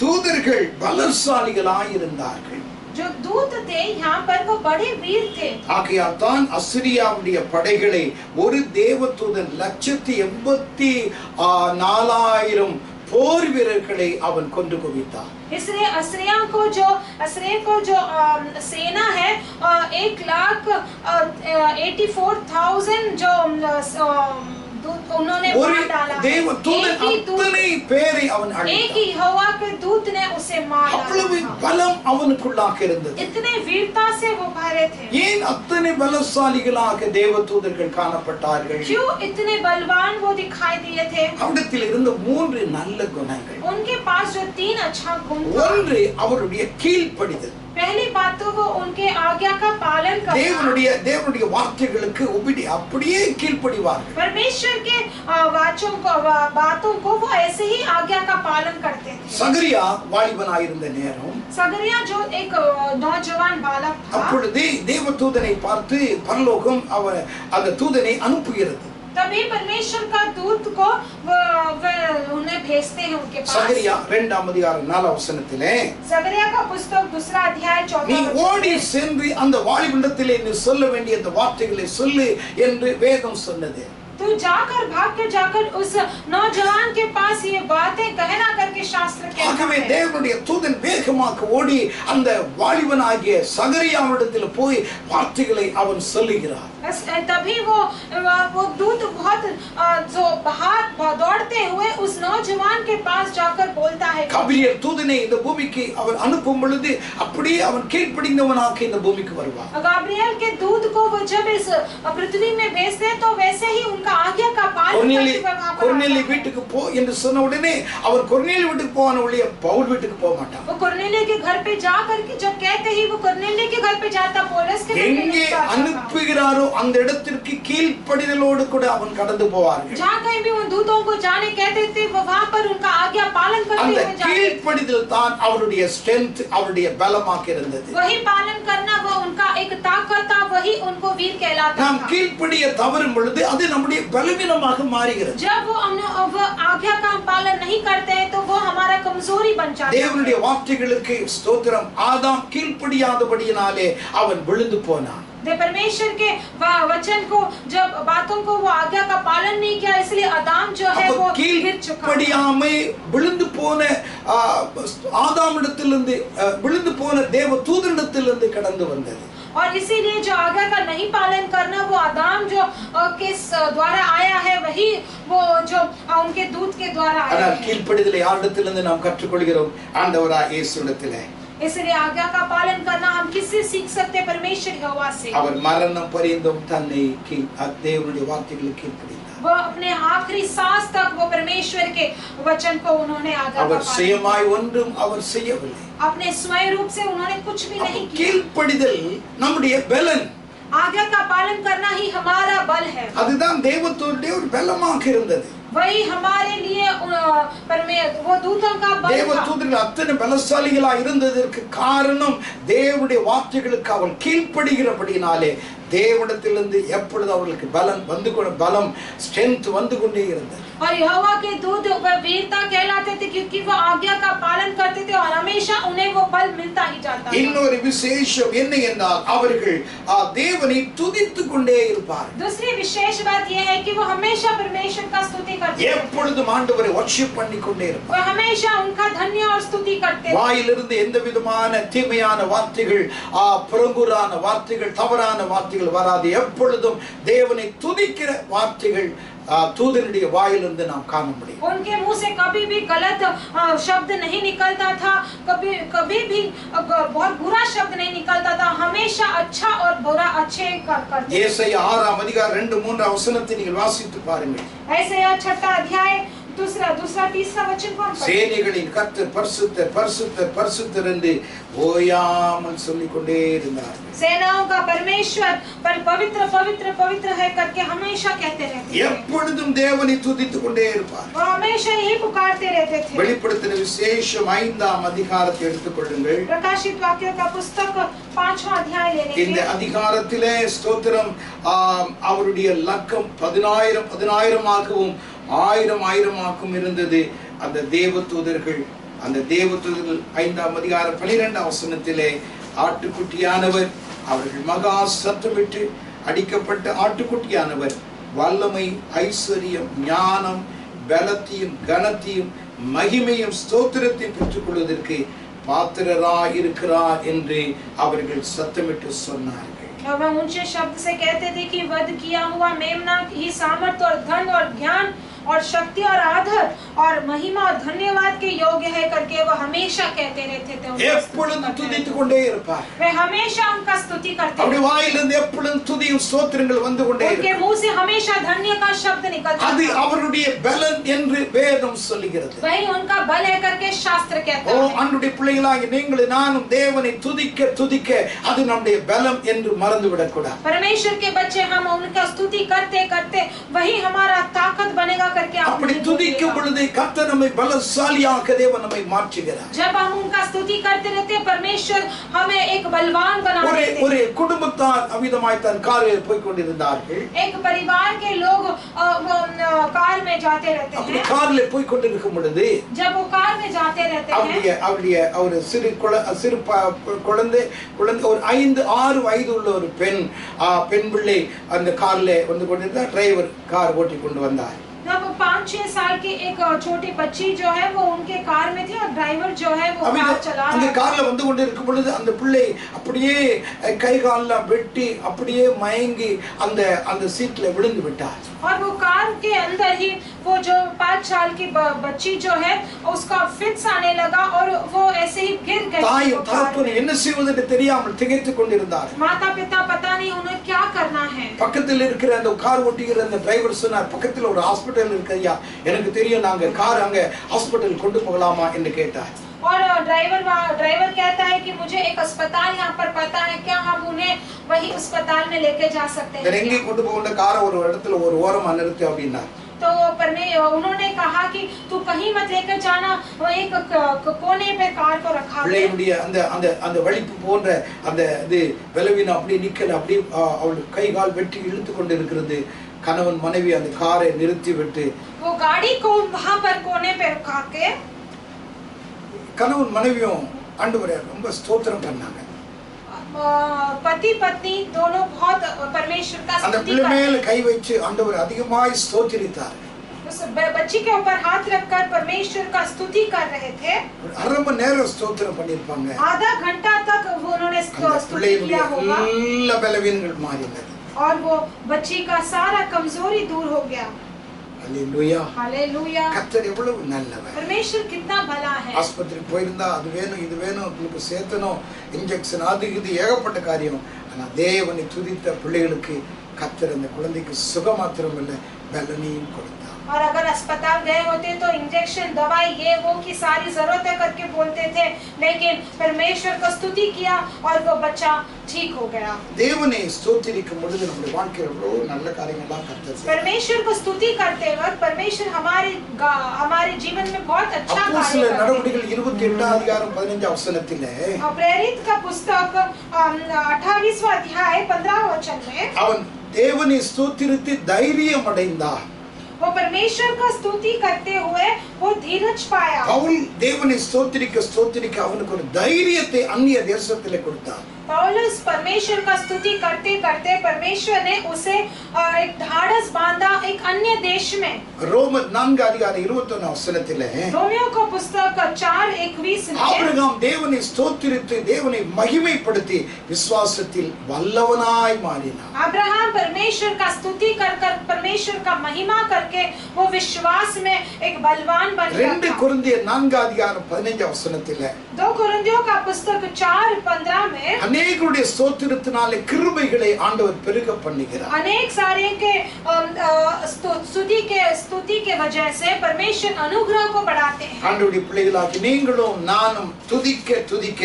தூதர்கள் பலசாலிகளாய் இருந்தார்கள். जो दूत थे यहाँ पर वो बड़े वीर थे. ஆகையால் தான் அசிரியாவுடைய படைகளை ஒரு தேவதூதன் 184,000 போர் வீரர்களை அவன் கொண்டு குவித்தான். इसलिए असरिया को जो सेना है 1,84,000 जो उन्होंने ஒரு मार डाला है। தேவதூதன் एक ही दूत, அத்தனை பேரை அவன் एक அழித்தான். ही यहोवा के दूत ने उसे मार அவ்வளவு डाला था। பலம் அவனுக்குள்ளாக இருந்தது. इतने वीरता से वो भरे थे। ஏன் அத்தனை பலசாலிகளாக தேவதூதர்கள் காணப்பட்டார்கள்? क्यों इतने बलवान वो दिखाई दिए थे? அவரிடத்தில் இருந்த 3 நல்ல குணங்கள். उनके पास जो 3 अच्छा गुण था। ஒன்று அவருடைய கீழ்ப்படிதல். पहली बात तो वो उनके आज्ञा का पालन करना। தேவனுடைய வார்த்தைகளுக்கு அப்படியே கீழ்ப்படிவார்கள். परमेश्वर के बातों को वो ऐसे ही आज्ञा का पालन करते थे। சகரியா வாலிபனாயிருந்த நேரம், सगरिया जो एक नौजवान बालक था, அப்பொழுது தேவதூதனை பார்த்து பரலோகம் அந்த தூதனை அனுப்புகிறது. तभी परमेश्वर का दूत को उन्हें भेजते हैं उनके पास। சகரியா 2ஆம் அதிகாரம் 4ஆம் வசனத்திலே, सगरिया का पुस्तक 2 अध्याय 14 நீ ஓடி சென்று அந்த வாலிபனிடத்திலே நீ சொல்ல வேண்டிய அந்த வார்த்தைகளை சொல்லு என்று வேதம் சொன்னது. तू भाग के जाकर उस नौजवान के पास ये बातें कहना करके शास्त्र कहता ஆகவே है। தேவனுடைய தூதன் வேகமாக ஓடி அந்த வாலிபனாகிய சகரியாவிடத்தில் போய் வார்த்தைகளை அவன் சொல்லுகிறார். तभी वो दूत बहुत जो बाहर दौड़ते हुए उस नौजवान के पास जाकर बोलता है। கபிரியல் தூதனை இந்த பூமிக்கு அவர் அனுப்பும் பொழுது அப்படியே அவன் கீழ்ப்படிந்தவனாக இந்த பூமிக்கு வருவான். गाब्रिएल के दूत को वो जब इस पृथ्वी में भेजते तो वैसे ही उनका आज्ञा का पालन करके கொர்நேலிய வீட்டுக்கு போ என்று சொன்ன உடனே அவர் கொர்நேலிய வீட்டுக்கு போவான ஒழிய பவுல் வீட்டுக்கு போக மாட்டான். वो कुरनेलिया के घर पे जा करके जब कहते ही वो कुरनेलिया के घर पे जाता, पौलुस के घर पे எங்கே அனுப்புகிறாரோ அந்த இடத்திற்கு கீழ்ப்படிதலோடு கூட அவன் கடந்து போவார்கள். जहाँ कहीं भी उन दूतों को जाने कहते थे वो वहाँ पर उनका आज्ञा पालन करते அந்த हुए जाते। கீழ்ப்படிதல் தான் அவருடைய ஸ்ட்ரெngth, அவருடைய பலமாக இருந்தது. वही पालन करना वो उनका एक ताकत था, वही उनको वीर कहलाता நாம் था। கீழ்ப்படிய தவறும் பொழுது அது நம்முடைய பலவீனமாக மாறுகிறது. जब वो आज्ञा का पालन नहीं करते हैं तो वो हमारा कमजोरी बन जाता है। தேவனுடைய வார்த்தைகளுக்கு ஸ்தோத்திரம். ஆதாம் கீழ்ப்படியாதபடியினாலே அவன் விழுந்து போனான். परमेश्वर के वचन को जब बातों को वो आज्ञा का पालन नहीं किया, इसलिए आदाम जो है वो गिर चुका। கீழ்ப்படியாமை விழுந்து போன ஆதாமிடத்திலிருந்து விழுந்து போன தேவதூதனிடத்திலிருந்து கடந்து வந்தது. और इसीलिए जो आज्ञा का नहीं पालन करना वो आदाम जो किस द्वारा आया है, वही वो जो उनके दूत के द्वारा आया ஆனால் है। கீழ்ப்படிதலை யாரிடத்திலிருந்து நாம் கற்றுக்கொள்கிறோம்? ஆண்டவராகிய இயேசுவிடத்திலே. इसलिए आज्ञा का पालन करना हम किससे सीख सकते हैं? परमेश्वर यहोवा से। அவர் மரணம் பரியந்தம் தன்னை தேவனுடைய வார்த்தைகளுக்கு கீழ்ப்படிந்தார். वो अपने आखिरी सांस तक वो परमेश्वर के वचन को उन्होंने आज्ञा का அவர் पालन சுயமாய் ஒன்றும் அவர் செய்யவில்லை. अपने स्वयं रूप से उन्होंने कुछ भी नहीं किया। கீழ்ப்படிதல் நம்முடைய பலன். आज्ञा का पालन करना ही हमारा बल है। அதுதான் தேவதூதனுடைய ஒரு பலமாக இருந்தது. वही हमारे लिए वो दूतों का बल था। தேவதூதர்கள் அத்தனை பலசாலிகளா இருந்ததற்கு காரணம் தேவனுடைய வார்த்தைகளுக்கு அவள் கீழ்ப்படுகிறபடினாலே தேவனிடத்திலிருந்து எப்பொழுது அவர்களுக்கு பலம் ஸ்ட்ரெngth வந்து கொண்டே இருந்தது. और यहोवा के दूत वीरता कहलाते थे क्योंकि वो आज्ञा का पालन करते थे और हमेशा उन्हें वो बल मिलता ही जाता था। இன்னொரு விசேஷம் என்ன என்றால் அவர்கள் தேவனை துதித்துக் கொண்டே இருப்பார்கள். दूसरी विशेष बात यह है कि वो हमेशा परमेश्वर का स्तुति करते थे। எப்பொழுதும் ஆண்டவரை வர்ஷிப் பண்ணிக்கொண்டே இருப்பார்கள். वो हमेशा उनका धन्य और स्तुति करते थे। வாயிலிருந்து எந்த விதமான தீமையான வார்த்தைகள், புறங்குறான வார்த்தைகள், தவறான வார்த்தைகள் வராது. எப்பொழுதும் தேவனை துதிக்கிற வார்த்தைகள் தூதனுடைய வாயிலிருந்து நாம் காண முடியும். उनके मुंह से कभी भी गलत शब्द नहीं निकलता था, कभी भी बहुत बुरा शब्द नहीं निकलता था, हमेशा अच्छा और बुरा अच्छे करते। ஏசாயா 6ஆம் அதிகாரம் 2-3 வசனத்தை நீங்கள் வாசித்து பாருங்கள். ऐसाया 6 अध्याय दूसरा तीसरा वचन को हम पढ़ें। சேனைகளின் கர்த்தர் பரிசுத்தர் பரிசுத்தர் பரிசுத்தர் என்று ஓயாமல் சொல்லிக்கொண்டே இருந்தார். सेनाओं का परमेश्वर पर पवित्र पवित्र पवित्र है करके हमेशा कहते रहते थे। எப்பொழுதும் தேவனை துதித்துக் கொண்டே இருப்பார். वो हमेशा यही पुकारते रहते थे। வெளிப்படுத்தின விசேஷம் 5ஆம் அதிகாரத்தை எடுத்துக்கொள்ளுங்கள். प्रकाशित वाक्यों का पुस्तक 5वां अध्याय ले இந்த लेंगे। அதிகாரத்திலே ஸ்தோத்திரம் அவருடைய லக்கம் 10,000 ஆகவும் 1000 இருந்தது. அந்த தேவதூதர்கள் 5ஆம் அதிகாரம் 12ஆம் வசனத்திலே ஆட்டுக்குட்டியானவர், அவர்கள் மகா சத்தமிட்டு அடிக்கப்பட்ட ஆட்டுக்குட்டியானவர் வல்லமை, ஐஸ்வர்யம், ஞானம், பலத்தையும் கனத்தையும் மகிமையும் ஸ்தோத்திரத்தையும் பெற்றுக்கொள்வதற்கு பாத்திரராய் இருக்கிறார் என்று அவர்கள் சத்தமிட்டு சொன்னார்கள். और वह ऊंचे शब्द से कहते थे कि वध किया हुआ मेमना ही सामर्थ और धन और ज्ञान और शक्ति और आदर और महिमा और धन्यवाद के योग्य है करके वह हमेशा कहते रहते थे। எப்பொழுதும் துதித்துக் கொண்டே இருப்பார். वे हमेशा उनका स्तुति करते அவருடைய थे। வாயிலிருந்து எப்பொழுதும் துதியும் ஸ்தோத்திரங்கள் வந்து கொண்டே उनके இருக்கும். मुंह से हमेशा धन्य का शब्द निकलता அது था। அவருடைய பலன் என்று வேதம் சொல்லுகிறது. वही उनका बल है करके शास्त्र कहता ஓ है। அன்றைய பிள்ளைகளாகிய நீங்கள் நானும் தேவனை துதிக்க துதிக்க அது நம்முடைய பலம் என்று மறந்து விடக்கூடாது. परमेश्वर के बच्चे हम उनका स्तुति करते करते वही हमारा ताकत बनेगा करके आप அப்படி नहीं துதிக்கும் भूलिएगा। பொழுது கர்த்தர் நம்மை பலசாலியாக தேவன் நம்மை மாற்றுகிறார். जब हम उनका स्तुति करते रहते हैं परमेश्वर हमें एक बलवान बना ஒரு देते ஒரு हैं। குடும்பத்தார் அவிதமாய் தன் காரில் போய் கொண்டிருந்தார்கள். एक परिवार के लोग वो कार में जाते रहते அப்படி हैं। காரில் போய் கொண்டிருக்கும் பொழுது जब वो कार में जाते रहते हैं அவருடைய ஒரு சிறு குழந்தை ஒரு 5-6 வயது உள்ள ஒரு பெண் பிள்ளை அந்த கார்ல வந்து கொண்டிருந்தா டிரைவர் கார் ஓட்டி கொண்டு வந்தார். जब 5-6 साल की एक छोटी बच्ची जो है वो उनके कार में थी और ड्राइवर जो है वो कार चला அந்த रहा கார்ல வந்து கொண்டிருக்கும் பொழுது அந்த பிள்ளை அப்படியே கை காலெல்லாம் வெட்டி அப்படியே மயங்கி அந்த சீட்ல விழுந்து விட்டார். और वो कार के अंदर ही वो जो 5 साल की बच्ची जो है उसका फिट्स आने लगा और वो ऐसे ही गिर गई। தாயும் தகப்பனும் என்ன செய்வதென்று தெரியாமல் திகைத்துக் கொண்டிருந்தார். माता पिता पता नहीं उन्हें क्या करना है। பக்கத்தில் இருக்கிற அந்த கார் ஓட்டிக்கிற அந்த டிரைவர் சொன்னார், பக்கத்தில் ஒரு ஹாஸ்பிடல் இருக்கு ஐயா, எனக்கு தெரியும், நாங்க கார் அங்க ஹாஸ்பிடல் கொண்டு போகலாமா என்று கேட்டார். और ड्राइवर कहता है कि मुझे एक अस्पताल यहाँ पर पता है, क्या हम उन्हें वही अस्पताल में लेके जा सकते हैं? எங்கே கொண்டு போகிற காரை ஒரு இடத்துல ஒரு ஓரமா நிறுத்து அப்படின்னா तो उन्होंने कहा कि तू कहीं मत लेकर जाना, वो एक कोने पे कार को रखा है। பிள்ளையுடைய அந்த வலிப்பு போன்ற அந்த இது பலவீனம் அப்படியே நிக்கல, அப்படியே அவள் கை கால் வெட்டி இழுத்து கொண்டு இருக்கிறது. கணவன் மனைவி அந்த காரை நிறுத்தி விட்டு वो गाड़ी को वहां पर कोने पे रखा के கணவன் மனைவியும் ஆண்டவரே ரொம்ப ஸ்தோத்திரம் பண்ணாங்க. पति पत्नी दोनों बहुत परमेश्वर का அந்த स्तुति பிள்ளை மேல करते கை வச்சு ஆண்டவரே அதிகமாய் ஸ்தோத்திரித்தார். उस बच्ची के ऊपर हाथ रखकर परमेश्वर का स्तुति कर रहे थे। அரை மணி நேரம் ஸ்தோத்திரம் பண்ணிருப்பாங்க. आधा घंटा तक वो उन्होंने स्तुति किया होगा எல்லா பலவீனங்கள் மாறினது. और वो बच्ची का सारा कमजोरी दूर हो गया। ஹல்லேலூயா. हालेलुया। கர்த்தர் எவ்வளவு நல்லவர். परमेश्वर कितना भला है। ஆஸ்பத்திரி போயிருந்தா அது வேணும் இது வேணும் உங்களுக்கு சேர்த்தணும் இன்ஜெக்ஷன் அது இது ஏகப்பட்ட காரியம். ஆனா தேவனை துதித்த பிள்ளைகளுக்கு கர்த்தர் அந்த குழந்தைக்கு சுகம் மாத்திரம் இல்லை, பலனையும் கொடுத்தார். और अगर अस्पताल गए होते तो इंजेक्शन दवाई ये वो की सारी जरूरतें करके बोलते थे, लेकिन परमेश्वर को स्तुति किया और वो बच्चा ठीक हो गया। தேவனை ஸ்தோத்திரிக்கும் பொழுது நம்முடைய வாழ்க்கையில் எவ்வளவு நல்ல காரியங்கள்லாம் கர்த்தர் செய்வார். परमेश्वर को स्तुति करते वक्त परमेश्वर हमारे जीवन में बहुत अच्छा कार्य அப்போஸ்தலர் करते हैं। நடவடிக்கைகள் 28 அதிகாரம் 15 வசனத்திலே प्रेरित का पुस्तक 28वां अध्याय 15वां वचन में அவன் தேவனை ஸ்தோத்திரித்து தைரியம் அடைந்தான். वो परमेश्वर का स्तुति करते हुए वो धीरज पाया। பவுல் தேவனை ஸ்தோத்திரிக்க அவனுக்கு ஒரு தைரியத்தை அந்நிய தேசத்திலே கொடுத்தான். पौलुस परमेश्वर का स्तुति करते करते परमेश्वर ने उसे एक ढाढ़स बांधा एक अन्य देश में। ரோமர் 4 அதிகாரம் 21 வசனத்திலே रोमियो का पुस्तक 4:21 में ஆபிரகாம் தேவனை ஸ்தோத்திரித்து தேவனை மகிமைப்படுத்தி விசுவாசத்தில் வல்லவனாய் மாறினான். अब्राहम परमेश्वर का स्तुति कर परमेश्वर का महिमा करके वो विश्वास में एक बलवान बन गया। 2 கொரிந்தியர் 4 அதிகாரம் 15 வசனத்திலே 2 कोरिन्थियों का पुस्तक 4:15 में அநேகருடைய ஸ்தோத்திரத்தினாலே கிருபைகளை ஆண்டவர் பெருக பண்ணுகிறார். अनेक सारे के स्तुति के वजह से परमेश्वर अनुग्रह को बढ़ाते हैं। ஆண்டவருடைய பிள்ளைகளாகி நீங்களும் நானும் துதிக்க துதிக்க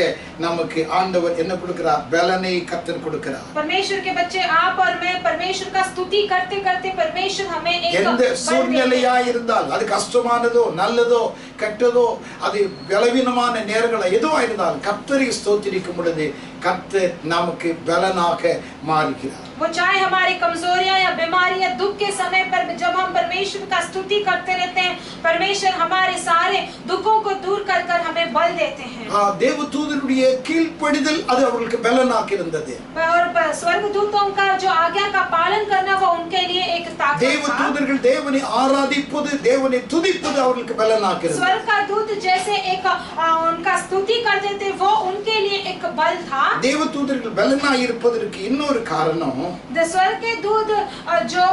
நமக்கு ஆண்டவர் என்ன கொடுக்கிறார்? பலனை கர்த்தர் கொடுக்கிறார். परमेश्वर के बच्चे आप और मैं परमेश्वर का स्तुति करते करते परमेश्वर हमें एक எந்த சூழ்நிலையா இருந்தால் அது கஷ்டமானதோ நல்லதோ கெட்டதோ அது பலவீனமான நேரங்களா எதுவா இருந்தாலும் கர்த்தரை ஸ்தோத்திரிக்கும் பொழுது கர்த்தர் நமக்கு பலனாக மாறுகிறார். वो चाहे हमारी कमजोरियां या बीमारी या दुख के समय पर जब हम परमेश्वर का स्तुति करते रहते हैं परमेश्वर हमारे सारे दुखों को दूर कर कर हमें बल देते हैं। தேவதூதனுடைய கீழ்ப்படிதல் அது அவர்களுக்கு பலனாக இருந்தது. और स्वर्गदूतों का जो आज्ञा का पालन करना वो उनके लिए एक ताकत था। தேவதூதர்கள் தேவனை ஆராதிப்பது தேவனை துதிப்பது அவர்களுக்கு பலனாக இருந்தது. स्वर्ग का दूत जैसे एक उनका स्तुति करते थे वो उनके लिए एक एक बल था। தேவதூதர்கள் பலனாய் இருப்பதற்கு இன்னொரு காரணம் स्वर्ग के दूत जो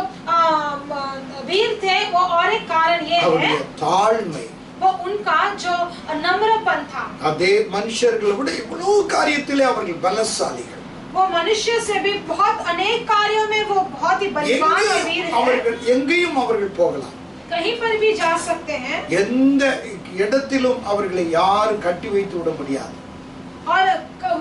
वीर थे वो और एक कारण ये है அவருடைய தாழ்மை वो उनका जो नम्रपन था। அதே மனுஷர்களை விட இவ்வளவு காரியத்திலே அவர்கள் பலசாலிகள்। वो मनुष्य से भी बहुत अनेक कार्यों में वो बहुत ही बलवान और वीर है। அவர்கள் எங்கேயும் அவர்கள் போகலாம், कहीं पर भी जा सकते हैं, எந்த இடத்திலும் அவர்களை யாரும் கட்டி வைத்து விட முடியாது। और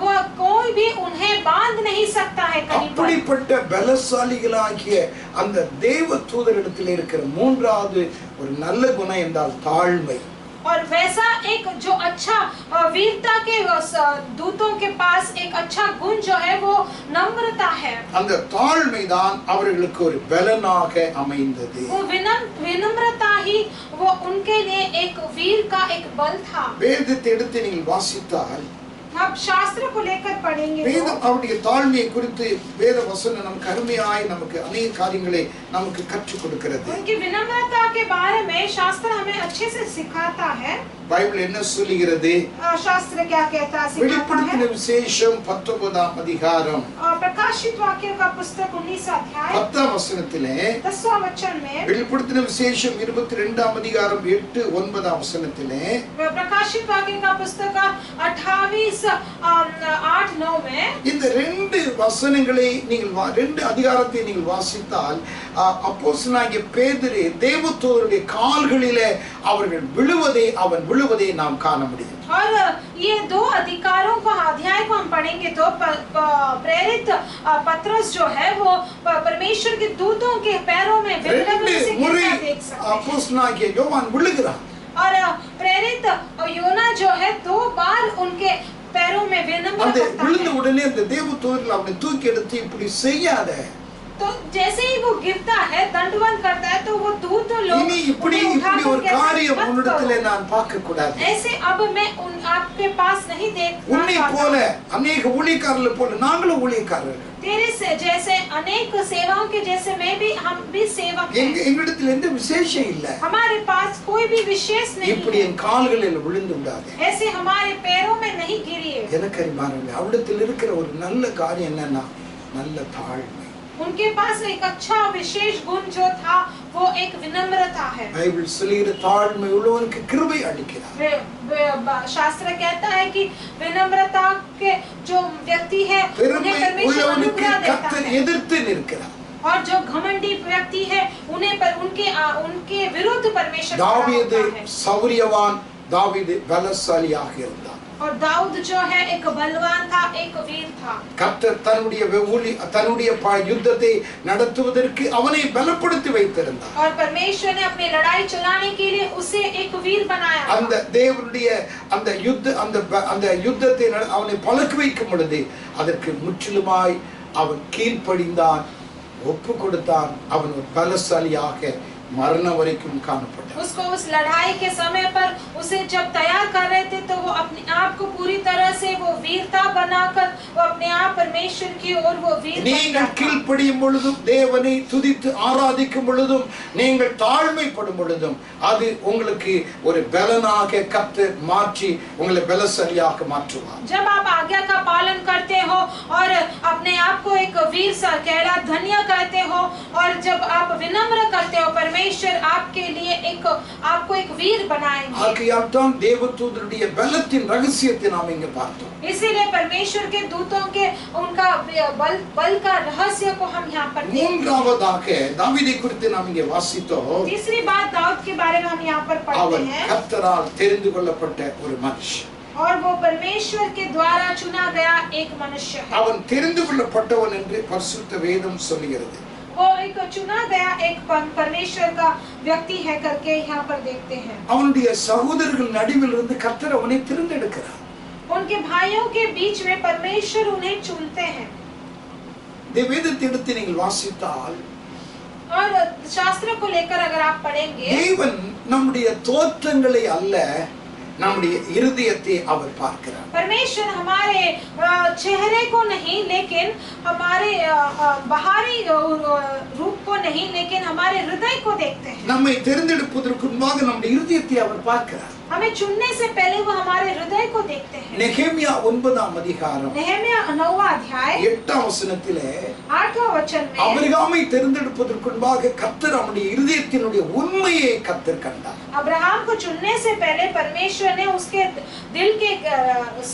वो कोई भी उन्हें बांध नहीं सकता है कहीं पर। அப்படிப்பட்ட பலசாலிகளாகிய அந்த தேவதூதரிடத்தில் இருக்கிற மூன்றாவது ஒரு நல்ல குணம் என்றால் தாழ்மை। और वैसा एक जो अच्छा वीरता के दूतों के पास एक अच्छा गुण जो है वो नम्रता है। அந்த தாழ்மை தான் அவர்களுக்கு ஒரு பலனாக அமைந்தது। वो विनम्रता ही वो उनके लिए एक वीर का एक बल था। வேதத்தை எடுத்து நீங்கள் வாசித்தால் आप शास्त्र को लेकर पढ़ेंगे வேதம் அவருடைய தாழ்மையை குறித்து வேத வசனம் நமக்கு அருமையாய் நமக்கு अनेक காரியங்களை நமக்கு கற்றுக் கொடுக்கிறது। उनकी विनम्रता के बारे में शास्त्र हमें अच्छे से सिखाता है। பைபிள் என்ன சொல்லுகிறது? शास्त्र क्या कहता है, सिखाता வெளிப்படுத்தின है। விசேஷம் 19ஆம் அதிகாரம் प्रकाशित वाक्य का पुस्तक 19 अध्याय 10ஆம் வசனத்திலே 10वां वचन में, வெளிப்படுத்தின விசேஷம் 22ஆம் அதிகாரம் 8 9ஆம் வசனத்திலே, प्रकाशित वाक्य का पुस्तक 28 8 9 में இந்த ரெண்டு வசனங்களை நீங்கள் ரெண்டு அதிகாரத்தை நீங்கள் வாசித்தால் அப்போஸ்தலனாகிய பேதுரு தேவதூதருடைய கால்களிலே அவர்கள் விழுவதை நாம் காண முடியும்। और ये दो अधिकारों को अध्याय को हम पढ़ेंगे तो प्रेरित पत्रस जो है वो परमेश्वर के दूतों के पैरों में विलंबन से गिरता देख सकते हैं। அப்போஸ்தலனாகிய யோவான் விழுகிறான்। और प्रेरित योना जो है 2 बार उनके पैरों में विनम्र அந்த करता விழுந்த है। உடனே அந்த தேவதூதர்கள் அவனை தூக்கி எடுத்து இப்படி செய்யாத, तो जैसे ही वो गिरता है दंडवत करता है तो वो दूत लोग இனி இப்படி उन्हें उठाकर ஒரு कहते हैं, காரியம் "मत உன்னிடத்திலே करो। நான் பார்க்க கூடாது। ऐसे अब मैं आपके पास नहीं देख உன்னை पाता। போல अनेक ஊழியக்காரர்கள் போல நாங்களும் ஊழியக்காரர்கள்। तेरे से जैसे अनेक सेवाओं के जैसे मैं भी हम भी सेवक हैं। எங்களிடத்தில் எந்த விசேஷம் இல்ல, हमारे पास कोई भी विशेष नहीं இப்படி है। என் கால்களில் விழுந்து விடாதே। ऐसे हमारे पैरों में नहीं गिरिए। எனக்கு அறிமாறவில்லை, அவரிடத்தில் இருக்கிற ஒரு நல்ல காரியம் என்னன்னா நல்ல தாழ்மை। उनके पास एक अच्छा विशेष गुण जो था वो एक विनम्रता है। பைபிள் சொல்லுகிற தாழ்மை உள்ளவனுக்கு கிருபை அளிக்கிறார்। शास्त्र कहता है कि विनम्रता के जो व्यक्ति है பெருமை उन्हें परमेश्वर உள்ளவனுக்கு अनुग्रह देता கர்த்தர் है, எதிர்த்து நிற்கிறார்। और जो घमंडी व्यक्ति है उन्हें पर उनके विरुद्ध परमेश्वर खड़ा தாவீது होता है। சௌரியவான், தாவீது பலசாலியாக இருந்தான்। और दाऊद जो है एक बलवान था, एक वीर था। கர்த்தர் தன்னுடைய யுத்தத்தை நடத்துவதற்கு அவனை பலப்படுத்தி வைத்திருந்தார்। और परमेश्वर ने अपनी लड़ाई चलाने के लिए उसे एक वीर बनाया। அந்த தேவனுடைய அந்த யுத்தத்தை அவனை பழக்க வைக்கும் பொழுது அதற்கு முற்றிலுமாய் அவன் கீழ்ப்படிந்தான், ஒப்பு கொடுத்தான்। அவன் ஒரு பலசாலியாக மரணம் வரைக்கும் காணப்பட்டான்। उसको उस लड़ाई के समय पर उसे जब तैयार कर रहे थे तो वो अपने आप को पूरी तरह से वो वीरता बनाकर वो अपने आप परमेश्वर की ओर वो वीर बन நீங்கள் गया था। கீழ்ப்படியும் பொழுதும் தேவனை துதித்து ஆராதிக்கும் பொழுதும் நீங்கள் தாழ்மைப்படும் பொழுதும் அது உங்களுக்கு ஒரு பலனாக கர்த்தர் மாற்றி உங்களை பலசாலியாக மாற்றுவார்। जब आप आज्ञा का पालन करते हो और अपने आप को एक वीर सा कहला धन्य कहते हो और जब आप विनम्र करते हो परमेश्वर आपके लिए आपको एक वीर बनाएंगे। ஆகையால் தான் தேவதூதருடைய பலத்தின் ரகசியத்தை நாம் இங்க பார்த்தோம்। इसीलिए परमेश्वर के दूतों के उनका बल का रहस्य को हम यहाँ पर देखते हैं। மூன்றாவதாக தாவீதை குறித்து நாம் இங்கே வாசித்தோம்। तीसरी बात दाऊद के बारे में हम यहाँ पर पढ़ते அவன் हैं। கர்த்தரால் தெரிந்து கொள்ளப்பட்ட ஒரு மனுஷன்। और वो परमेश्वर के द्वारा चुना गया एक मनुष्य है। அவன் தெரிந்து கொள்ளப்பட்டவன் என்று பரிசுத்த வேதம் சொல்கிறது। वो एक चुना गया एक परमेश्वर का व्यक्ति है करके यहाँ पर देखते हैं। அவனுடைய சகோதரர்கள் நடுவில் இருந்து கர்த்தர் அவனை தேர்ந்தெடுக்கிறார்। उनके भाइयों के बीच में परमेश्वर उन्हें चुनते हैं। வேதத்தை எடுத்து நீங்கள் வாசித்தால் और शास्त्र को लेकर अगर आप पढ़ेंगे தேவன் நம்முடைய தோற்றங்களை அல்ல நம்முடைய இருதயத்தை அவர் பார்க்கிறார். परमेश्वर हमारे चेहरे को नहीं लेकिन हमारे बाहरी रूप को नहीं लेकिन हमारे हृदय को देखते हैं. நம்மை தெரிந்தெடுப்பதற்கு முன்பாக நம்முடைய இருதயத்தை அவர் பார்க்கிறார். हमें चुनने से पहले वो हमारे हृदय को देखते हैं. நெகேமியா 9ஆம் அதிகாரம் 9वां अध्याय 8ஆம் வசனத்திலே 8वां वचन में ஆபிரகாமை தெரிந்தெடுப்பதற்கு முன்பாக கர்த்தர் அவனுடைய இருதயத்தினுடைய உண்மையை கர்த்தர் கண்டார். अब्राहम को चुनने से पहले परमेश्वर ने उसके दिल के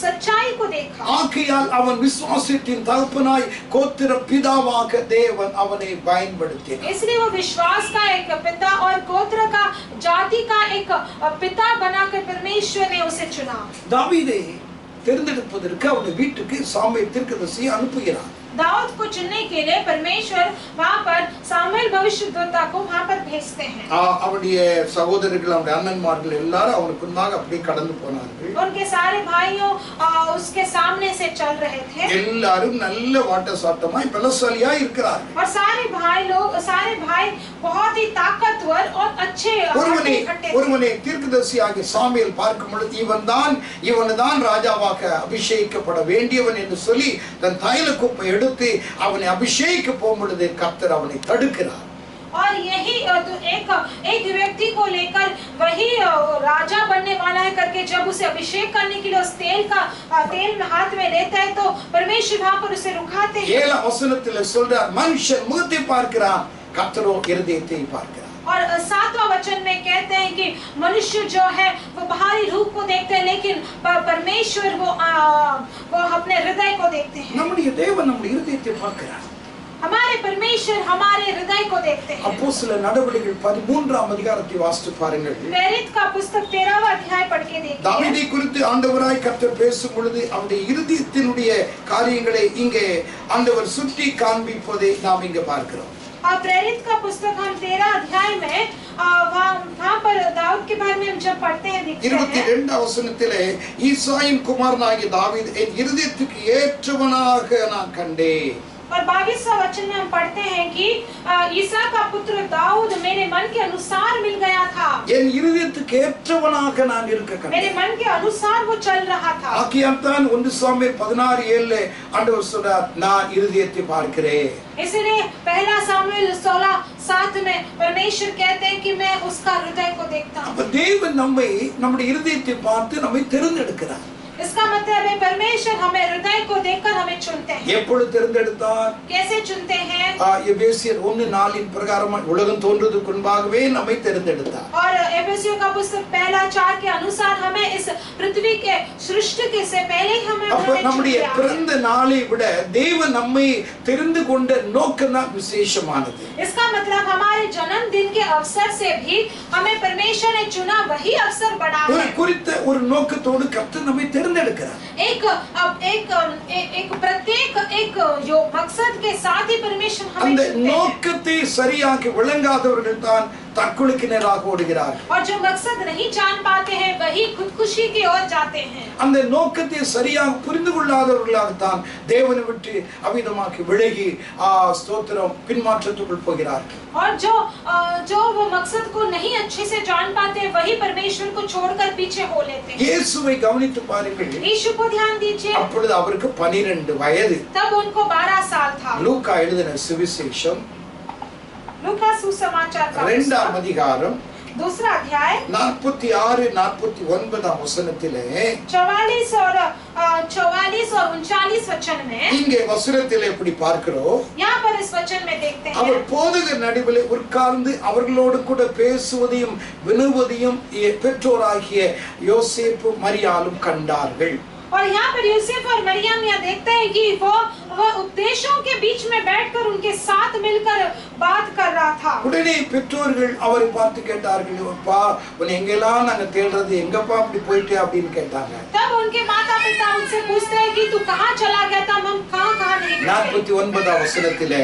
सच्चाई को देखा. ஆகையால் அவன் விசுவாசத்தின் தகப்பனாய் கோத்திர பிதாவாக தேவன் அவனை பயன்படுத்தினார். इसलिए वो विश्वास का एक पिता और गोत्र का जाति का एक पिता बनाकर परमेश्वर ने उसे चुना. தாவீதை தெரிந்தெடுப்பதற்கு அவனுடைய வீட்டுக்கு சாமுவேல் தீர்க்கதரிசியை அனுப்புகிறார். दाऊद को चुनने के लिए परमेश्वर वहां पर सामुएल भविष्यद्वक्ता को वहां पर भेजते हैं. அவனுடைய சகோதரர்கள் அவனுடைய அண்ணன்மார்கள் எல்லாரும் அவனுக்கு முன்னாக அப்படியே கடந்து போனார்கள். उनके सारे भाइयों उसके सामने से चल रहे थे. எல்லாரும் நல்ல வாட்ட சாட்டமாய் பலசாலியா இருக்கிறார்கள். और सारे भाई बहुत ही ताकतवर और अच्छे ஒருவனை தீர்க்கதரிசியாகிய சாமுவேல் பார்க்கும் பொழுது இவன்தான் ராஜாவாக அபிஷேகிக்கப்பட வேண்டியவன் என்று சொல்லி தன் தைல குப்பை எடுத்து அவனை அபிஷேகிக்க போகும் பொழுது கர்த்தர் அவனை தடுக்கிறார். और यही एक व्यक्ति को लेकर वही राजा बनने वाला है करके जब उसे अभिषेक करने के लिए उस तेल में हाथ में लेता है तो परमेश्वर वहां पर उसे रुकाते हैं. 7 வசனத்திலே சொல்றார் மனுஷன் முகத்தை பார்க்கிறான் கர்த்தரோ இருதயத்தை பார்க்கிறார். और 7वां वचन में कहते हैं कि मनुष्य जो है वो बाहरी रूप को देखते हैं लेकिन परमेश्वर वो अपने हृदय को देखते हैं. நம்முடைய தேவன் நம்முடைய இருதயத்தை பார்க்கிறார். हमारे परमेश्वर हमारे हृदय को देखते हैं. அப்போஸ்தலர் நடவடிக்கைகள் 13ஆம் அதிகாரத்தை வாசித்து பாருங்கள். प्रेरित का पुस्तक 13वां अध्याय पढ़ के देखिए. தாவீதை குறித்து ஆண்டவராய் கர்த்தர் பேசும் பொழுது அவருடைய இருதயத்தினுடைய காரியங்களை இங்கே ஆண்டவர் சுட்டி காண்பிப்பதை நாம் இங்கே பார்க்கிறோம். और प्रेरित का पुस्तक हम 13 अध्याय में वहां पर दाऊद के बारे में हम जब पढ़ते हैं देखते हैं 22ஆம் வசனத்திலே ஈசாயின் குமாரனாகிய தாவீது என் இருதயத்துக்கு ஏற்றவனாக நான் கண்டேன். और 22वां वचन में हम पढ़ते हैं कि ईसा का पुत्र दाऊद मेरे मन के अनुसार मिल गया था. என் இருதயத்துக்கு ஏற்றவனாக நான் இருக்க கண்டேன். मेरे मन के अनुसार वो चल रहा था. ஆகியால்தான் 1 சாமுவேல் 16:7 ஆண்டவர் சொல்றார் நான் இருதயத்தை பார்க்கிறேன். इसलिए पहला सामुएल 16:7 में परमेश्वर कहते हैं कि मैं उसका हृदय को देखता हूं. அப்ப தேவன் நம்முடைய இருதயத்தை பார்த்து நம்மை தெரிந்தெடுக்கிறார். इसका मतलब है परमेश्वर हमें हृदय को देखकर हमें चुनते हैं. எப்பொழுது தெரிந்தெடுத்தார்? कैसे चुनते हैं? எபேசியர் 1:4 பிரகாரம் உலகம் தோன்றுவதற்கு முன்பாகவே நம்மை தெரிந்தெடுத்தார். और एफेसियों का पुस्तक 1:4 के अनुसार हमें इस पृथ्वी के सृष्टि के से पहले ही हमें நம்முடைய பிறந்த நாளை விட தேவன் நம்மை தெரிந்து கொண்ட நோக்கம் தான் விசேஷமானது. इसका मतलब हमारे जन्मदिन के अवसर से भी हमें परमेश्वर ने चुना वही अवसर बड़ा है. குறித்த ஒரு நோக்கத்தோடு கர்த்தர் நம்மை தெரிந்தெடுக்கிறார். एक प्रत्येक एक जो मकसद के साथ ही परमेश्वर हमें அந்த चुनते हैं. நோக்கத்தை சரியாக விளங்காதவர்கள் தான் தற்கொலைக்கு நேராக ஓடுகிறார்கள். और जो मकसद नहीं जान पाते हैं वही खुदकुशी की ओर जाते हैं. அந்த நோக்கத்தை சரியாக புரிந்து கொள்ளாதவர்களாக தான் தேவனை விட்டு அவிதமாக்கி விலகி ஸ்தோத்திரம் பின்மாற்றத்துக்குள் போகிறார்கள். और जो वो मकसद को नहीं अच्छे से जान पाते वही परमेश्वर को छोड़कर पीछे हो लेते हैं. இயேசுவை கவனித்து பாருங்கள். यीशु को ध्यान दीजिए. அப்பொழுது அவருக்கு 12 வயது. तब उनको 12 साल था. லூக்கா எழுதின சுவிசேஷம் लूका सुसमाचार का 2ஆம் அதிகாரம் 2 अध्याय 46-49 வசனத்திலே 44 और 39 वचन में இங்கே வசனத்திலே எப்படி பார்க்கிறோம்? यहाँ पर इस वचन में देखते हैं அவர் போதகர் நடுவிலே உட்கார்ந்து அவர்களோடு கூட பேசுவதையும் வினுவதையும் பெற்றோராகிய யோசேப்பு மரியாளும் கண்டார்கள். और यहाँ पर यूसुफ और मरियम यहाँ देखते हैं कि वो उपदेशों के बीच में बैठकर उनके साथ मिलकर बात कर रहा था. உடனே பெற்றோர்கள் அவரை பார்த்து கேட்டார்கள், "அப்பா, உன்னை எங்கெல்லாம் நாங்க தேடுறது, எங்கப்பா அப்படி போயிட்டே?" அப்படின்னு கேட்டாங்க. तब उनके माता पिता उनसे पूछते हैं कि तू कहाँ चला गया था, हम कहाँ नहीं गए. 49ஆம் வசனத்திலே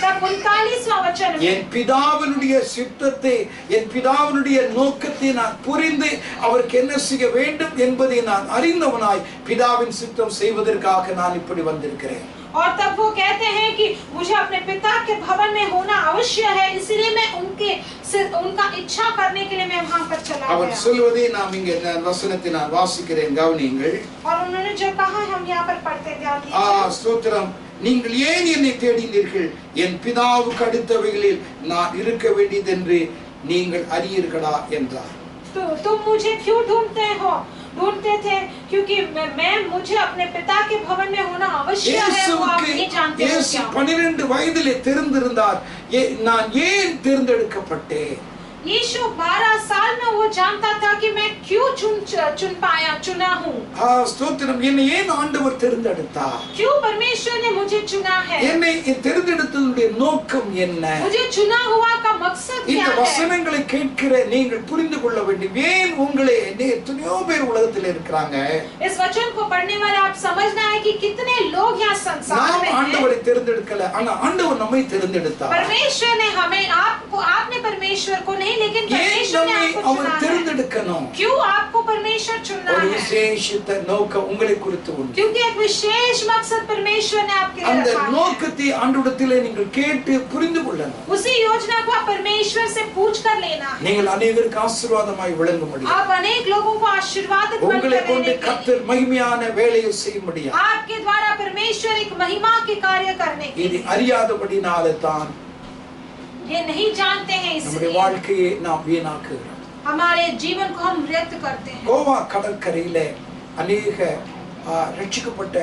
तब 39वां वचन में என் பிதாவினுடைய சித்தத்தை என் பிதாவினுடைய நோக்கத்தை நான் புரிந்து அவருக்கு என்ன செய்ய வேண்டும் என்பதை நான் அறிந்தவனாய் பிதாவின் சித்தம் செய்வதற்காக நான் இப்படி வந்திருக்கிறேன். और तब वो कहते हैं कि मुझे अपने पिता के भवन में होना अवश्य है, इसलिए मैं उनका इच्छा करने के लिए मैं वहां पर चला அவர் गया। சொல்வதை நாம் இங்கே வசனத்தை நான் வாசிக்கிறேன், கவனியுங்கள். और उन्होंने जो कहा हम यहाँ पर पढ़ते, ध्यान दीजिए। ஸ்தோத்திரம். நீங்கள் ஏன் என்னை தேடினீர்கள்? என் பிதாவுக்கு அடுத்தவைகளில் நான் இருக்க வேண்டியதென்று நீங்கள் அறியீர்களா என்றார். तो तुम मुझे क्यों ढूंढते थे, क्योंकि मुझे अपने पिता के भवन में होना आवश्यक है, वो आप नहीं जानते हो क्या? 12 வயதிலே தெரிந்திருந்தார் நான் ஏன் தேர்ந்தெடுக்கப்பட்டேன். यीशु 12 साल में वो जानता था कि मैं क्यों चुना हूँ। ஸ்தோத்திரம். என்னை ஏன் ஆண்டவர் தேர்ந்தெடுத்தார்? क्यों परमेश्वर ने मुझे चुना है? என்னை தேர்ந்தெடுத்ததுடைய நோக்கம் என்ன? मुझे चुना हुआ का मकसद क्या இந்த है? வசனங்களை கேட்கிற நீங்கள் புரிந்து கொள்ள வேண்டும். ஏன் உங்களை எத்தனையோ பேர் உலகத்தில் இருக்கிறாங்க. इस वचन को पढ़ने वाले आप समझना है कि कितने लोग यहाँ संसार நாம் में हैं। ஆண்டவரை தேர்ந்தெடுக்கல, ஆனா ஆண்டவர் நம்மை தேர்ந்தெடுத்தார். परमेश्वर ने हमें, आपने परमेश्वर को नहीं, लेकिन परमेश्वर ने आपको அவர் चुना है। தேர்ந்தெடுக்கணும். क्यों आपको परमेश्वर चुनना ஒரு है? விசேஷித்த நோக்கம் உங்களை குறித்து உண்டு. क्योंकि एक विशेष मकसद परमेश्वर ने आपके लिए அந்த रखा है। நோக்கத்தை ஆண்டவரிடத்திலே நீங்கள் கேட்டு புரிந்து கொள்ளணும். उसी योजना को आप परमेश्वर से पूछ कर लेना है। நீங்கள் अनेகருக்கு ஆசீர்வாதமாய் விளங்க முடியும். आप अनेक लोगों को आशीर्वादित உங்களை கொண்டு बनकर கர்த்தர் மகிமையான வேலையை செய்ய முடியும். आपके द्वारा परमेश्वर एक महिमा के कार्य करने के இது लिए। அறியாதபடினாலே தான் ये नहीं जानते हैं, நம்முடைய इसलिए வாழ்க்கையை நாம் வீணாக்குகிறோம். हमारे जीवन को हम व्यर्थ करते हैं। கோவா கடற்கரையிலே அநேக ரட்சிக்கப்பட்ட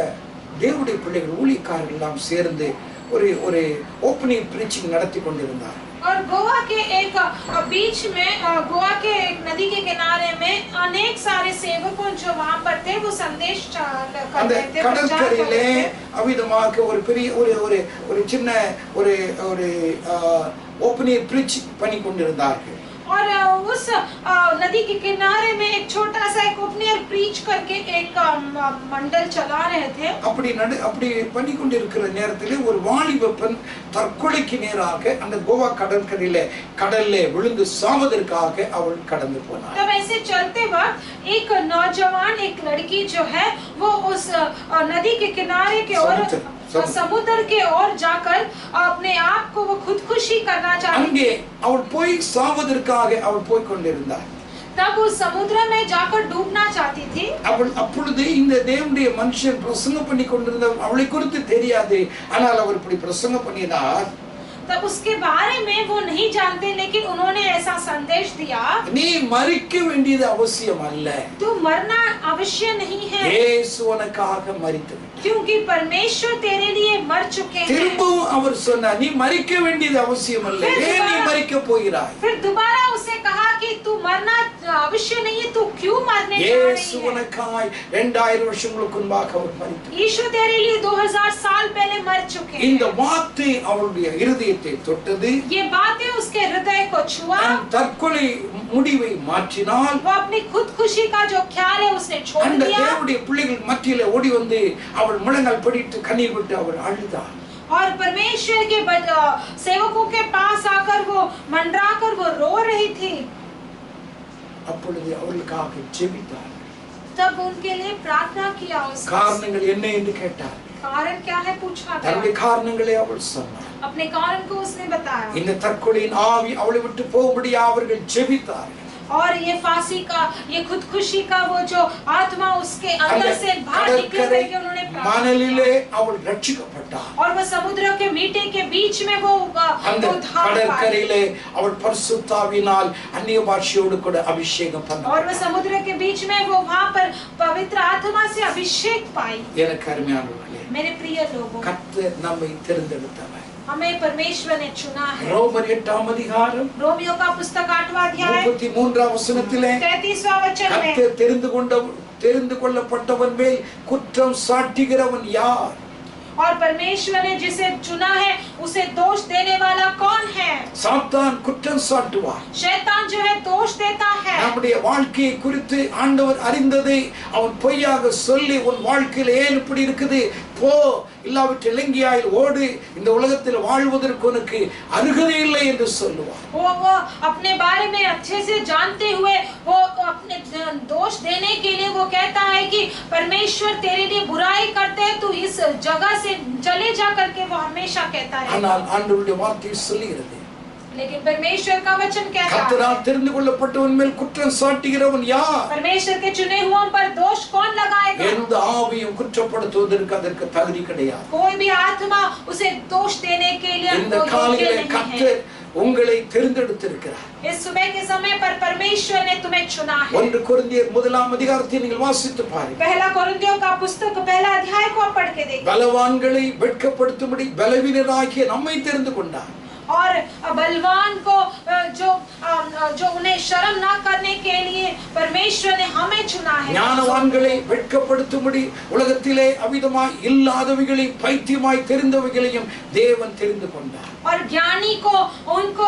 தேவனுடைய பிள்ளைகள் ஊழியக்காரர்கள் எல்லாம் சேர்ந்து ஒரு ஓப்பனிங் பிரீச்சிங் நடத்தி கொண்டிருந்தார். और गोवा के एक बीच में, गोवा के एक नदी के किनारे में अनेक सारे सेवकों जो वहां पर थे वो संदेश कर அந்த रहे थे, प्रचार कर கடற்கரையிலே रहे थे। அவிதமாக ஒரு பெரிய ஒரு சின்ன ஒரு ஓப்பனிங் பிரீச் பண்ணி கொண்டிருந்தார்கள். और उस नदी के किनारे में एक छोटा सा एक ओपनियर प्रीच करके एक मंडल चला रहे थे। அப்படி பண்ணி கொண்டிருக்கிற நேரத்திலே ஒரு வாலிப பெண் தற்கொலைக்கு நேராக அந்த கோவா கடல்ல விழுந்து சாவதற்காக அவள் கடந்து போனாள். तब ऐसे चलते वक्त एक नौजवान, एक लड़की जो है वो उस नदी के किनारे के और समुद्र के ओर जाकर अपने आप को वो खुदकुशी करना चाहती। அங்கே அவள் போய் சாவதற்காக அவள் போய் கொண்டிருந்தாள். तब उस समुद्र में जाकर डूबना चाहती थी। அவள் அப்பொழுது இந்த தேவனுடைய மனுஷன் பிரசங்கம் பண்ணி கொண்டிருந்தவர் அவளை குறித்து தெரியாது. ஆனால் அவர் இப்படி பிரசங்கம் பண்ணினார். तब उसके बारे में वो नहीं जानते, लेकिन उन्होंने ऐसा संदेश दिया, நீ மரிக்க வேண்டியது அவசியம் அல்ல, तू मरना अवश्य नहीं है, இயேசு உனக்காக மரித்தார், क्योंकि परमेश्वर तेरे लिए मर चुके हैं। திரும்பவும் அவர் சொன்னார், நீ மரிக்க வேண்டியது அவசியம் அல்ல, ஏன் நீ மரிக்க போகிறாய்? फिर दोबारा उसे कहा कि तू मरना अवश्य नहीं है, तू क्यों मरने जा रही இயேசு है? உனக்காய் 2000 வருஷங்களுக்கு முன்பாக அவர் மரித்தார். यीशु तेरे लिए 2000 साल पहले मर चुके हैं। இந்த வார்த்தை அவளுடைய இருதயத்தை தொட்டது. ये बातें उसके हृदय को छुआ। தற்கொலை முடிவை மாற்றினால் वो अपनी खुदकुशी का जो ख्याल है उसने छोड़ அந்த दिया। தேவனுடைய பிள்ளைகள் மத்தியிலே ஓடி வந்து அவள் முழங்கால் படிட்டு கண்ணீர் விட்டு அவள் அழுதாள். और परमेश्वर के सेवकों के पास आकर वो मंडरा कर वो रो रही थी। அப்பொழுது அவளுக்காக ஜெபித்தாள். तब उनके लिए प्रार्थना किया। उसने காரணங்கள் என்ன என்று கேட்டாள். कारण क्या है पूछा தன்னுடைய गया। காரணங்களை அவள் சொன்னாள். अपने कारण को उसने बताया। இந்த தற்கொலையின் ஆவி அவளை விட்டு போகும்படியா அவர்கள் ஜெபித்தார்கள். और ये फांसी का, ये खुदकुशी का वो जो आत्मा उसके अंदर से बाहर निकले करके उन्होंने प्रार्थना மணலிலே அவள் ரட்சிக்கப்பட்டாள். और वो समुद्र के मीटे के बीच में वो அந்த उद्धार पाई। கடற்கரையிலே அவள் பரிசுத்தாவினால் அந்நிய பாஷையோடு கூட அபிஷேகம் और பண்ணாள். वो समुद्र के बीच में वो वहां पर पवित्र आत्मा से अभिषेक पाई। எனக்கு अरुமையானவர்களே, मेरे प्रिय लोगों, கர்த்தர் நம்மை தேர்ந்தெடுத்தவர். हमें परमेश्वर ने चुना है। ரோமர் 8ஆம் அதிகாரம் रोमियो का पुस्तक 8वां अध्याय 33ஆம் வசனத்திலே 33वां वचन में, கர்த்தர் தெரிந்து கொள்ளப்பட்டவன் மேல் குற்றம் சாட்டுகிறவன் யார்? और परमेश्वर ने जिसे चुना है उसे दोष देने वाला कौन है? சாத்தான் குற்றம் சாட்டுவார். शैतान जो है दोष देता है। நம்முடைய வாழ்க்கையை குறித்து ஆண்டவர் அறிந்ததை அவன் பொய்யாக சொல்லி உன் வாழ்க்கையில் ஏன் இப்படி இருக்குது, போ, இல்லாவிட்டு இலங்கையாயில் ஓடு, இந்த உலகத்தில் வாழ்வதற்கு உனக்கு அருகதை இல்லை என்று சொல்லுவார். वो अपने बारे में अच्छे से जानते हुए वो अपने दोष देने के लिए वो कहता है कि परमेश्वर तेरे लिए बुराई करते हैं, तू इस जगह से से चले जा करके वो हमेशा कहता है, ஆனால் ஆண்டவருடைய வார்த்தை சொல்லுகிறது, लेकिन परमेश्वर का वचन कहता है, கர்த்தரால் தெரிந்து கொள்ளப்பட்டவன் மேல் குற்றம் சாட்டுகிறவன் யார்? परमेश्वर के चुने हुओं पर दोष कौन लगाएगा? எந்த ஆவியும் குற்றப்படுத்துவதற்கு அதற்கு தகுதி கிடையாது. कोई भी आत्मा उसे दोष देने के लिए இந்த காலையிலே கர்த்தர் உங்களை தெரிந்தெடுத்திருக்கிறார். इस सुबह के समय पर परमेश्वर ने तुम्हें चुना है। 1 கொரிந்தியர் 1ஆம் அதிகாரத்தை நீங்கள் வாசித்து பாருங்கள். पहला कोरिन्थियों का पुस्तक पहला अध्याय को आप पढ़ के देखिए। பலவான்களை வெட்கப்படுத்தும்படி பலவீனராகிய நம்மை தெரிந்து கொண்டார். और बलवान को जो उन्हें शर्म ना करने के लिए परमेश्वर ने हमें चुना है। ஞானவான்களை வெட்கப்படுத்தும்படி உலகத்திலே அவிதமாய் இல்லாதவைகளை பைத்தியமாய் தெரிந்தவைகளையும் தேவன் தெரிந்து கொண்டார். और ज्ञानी को उनको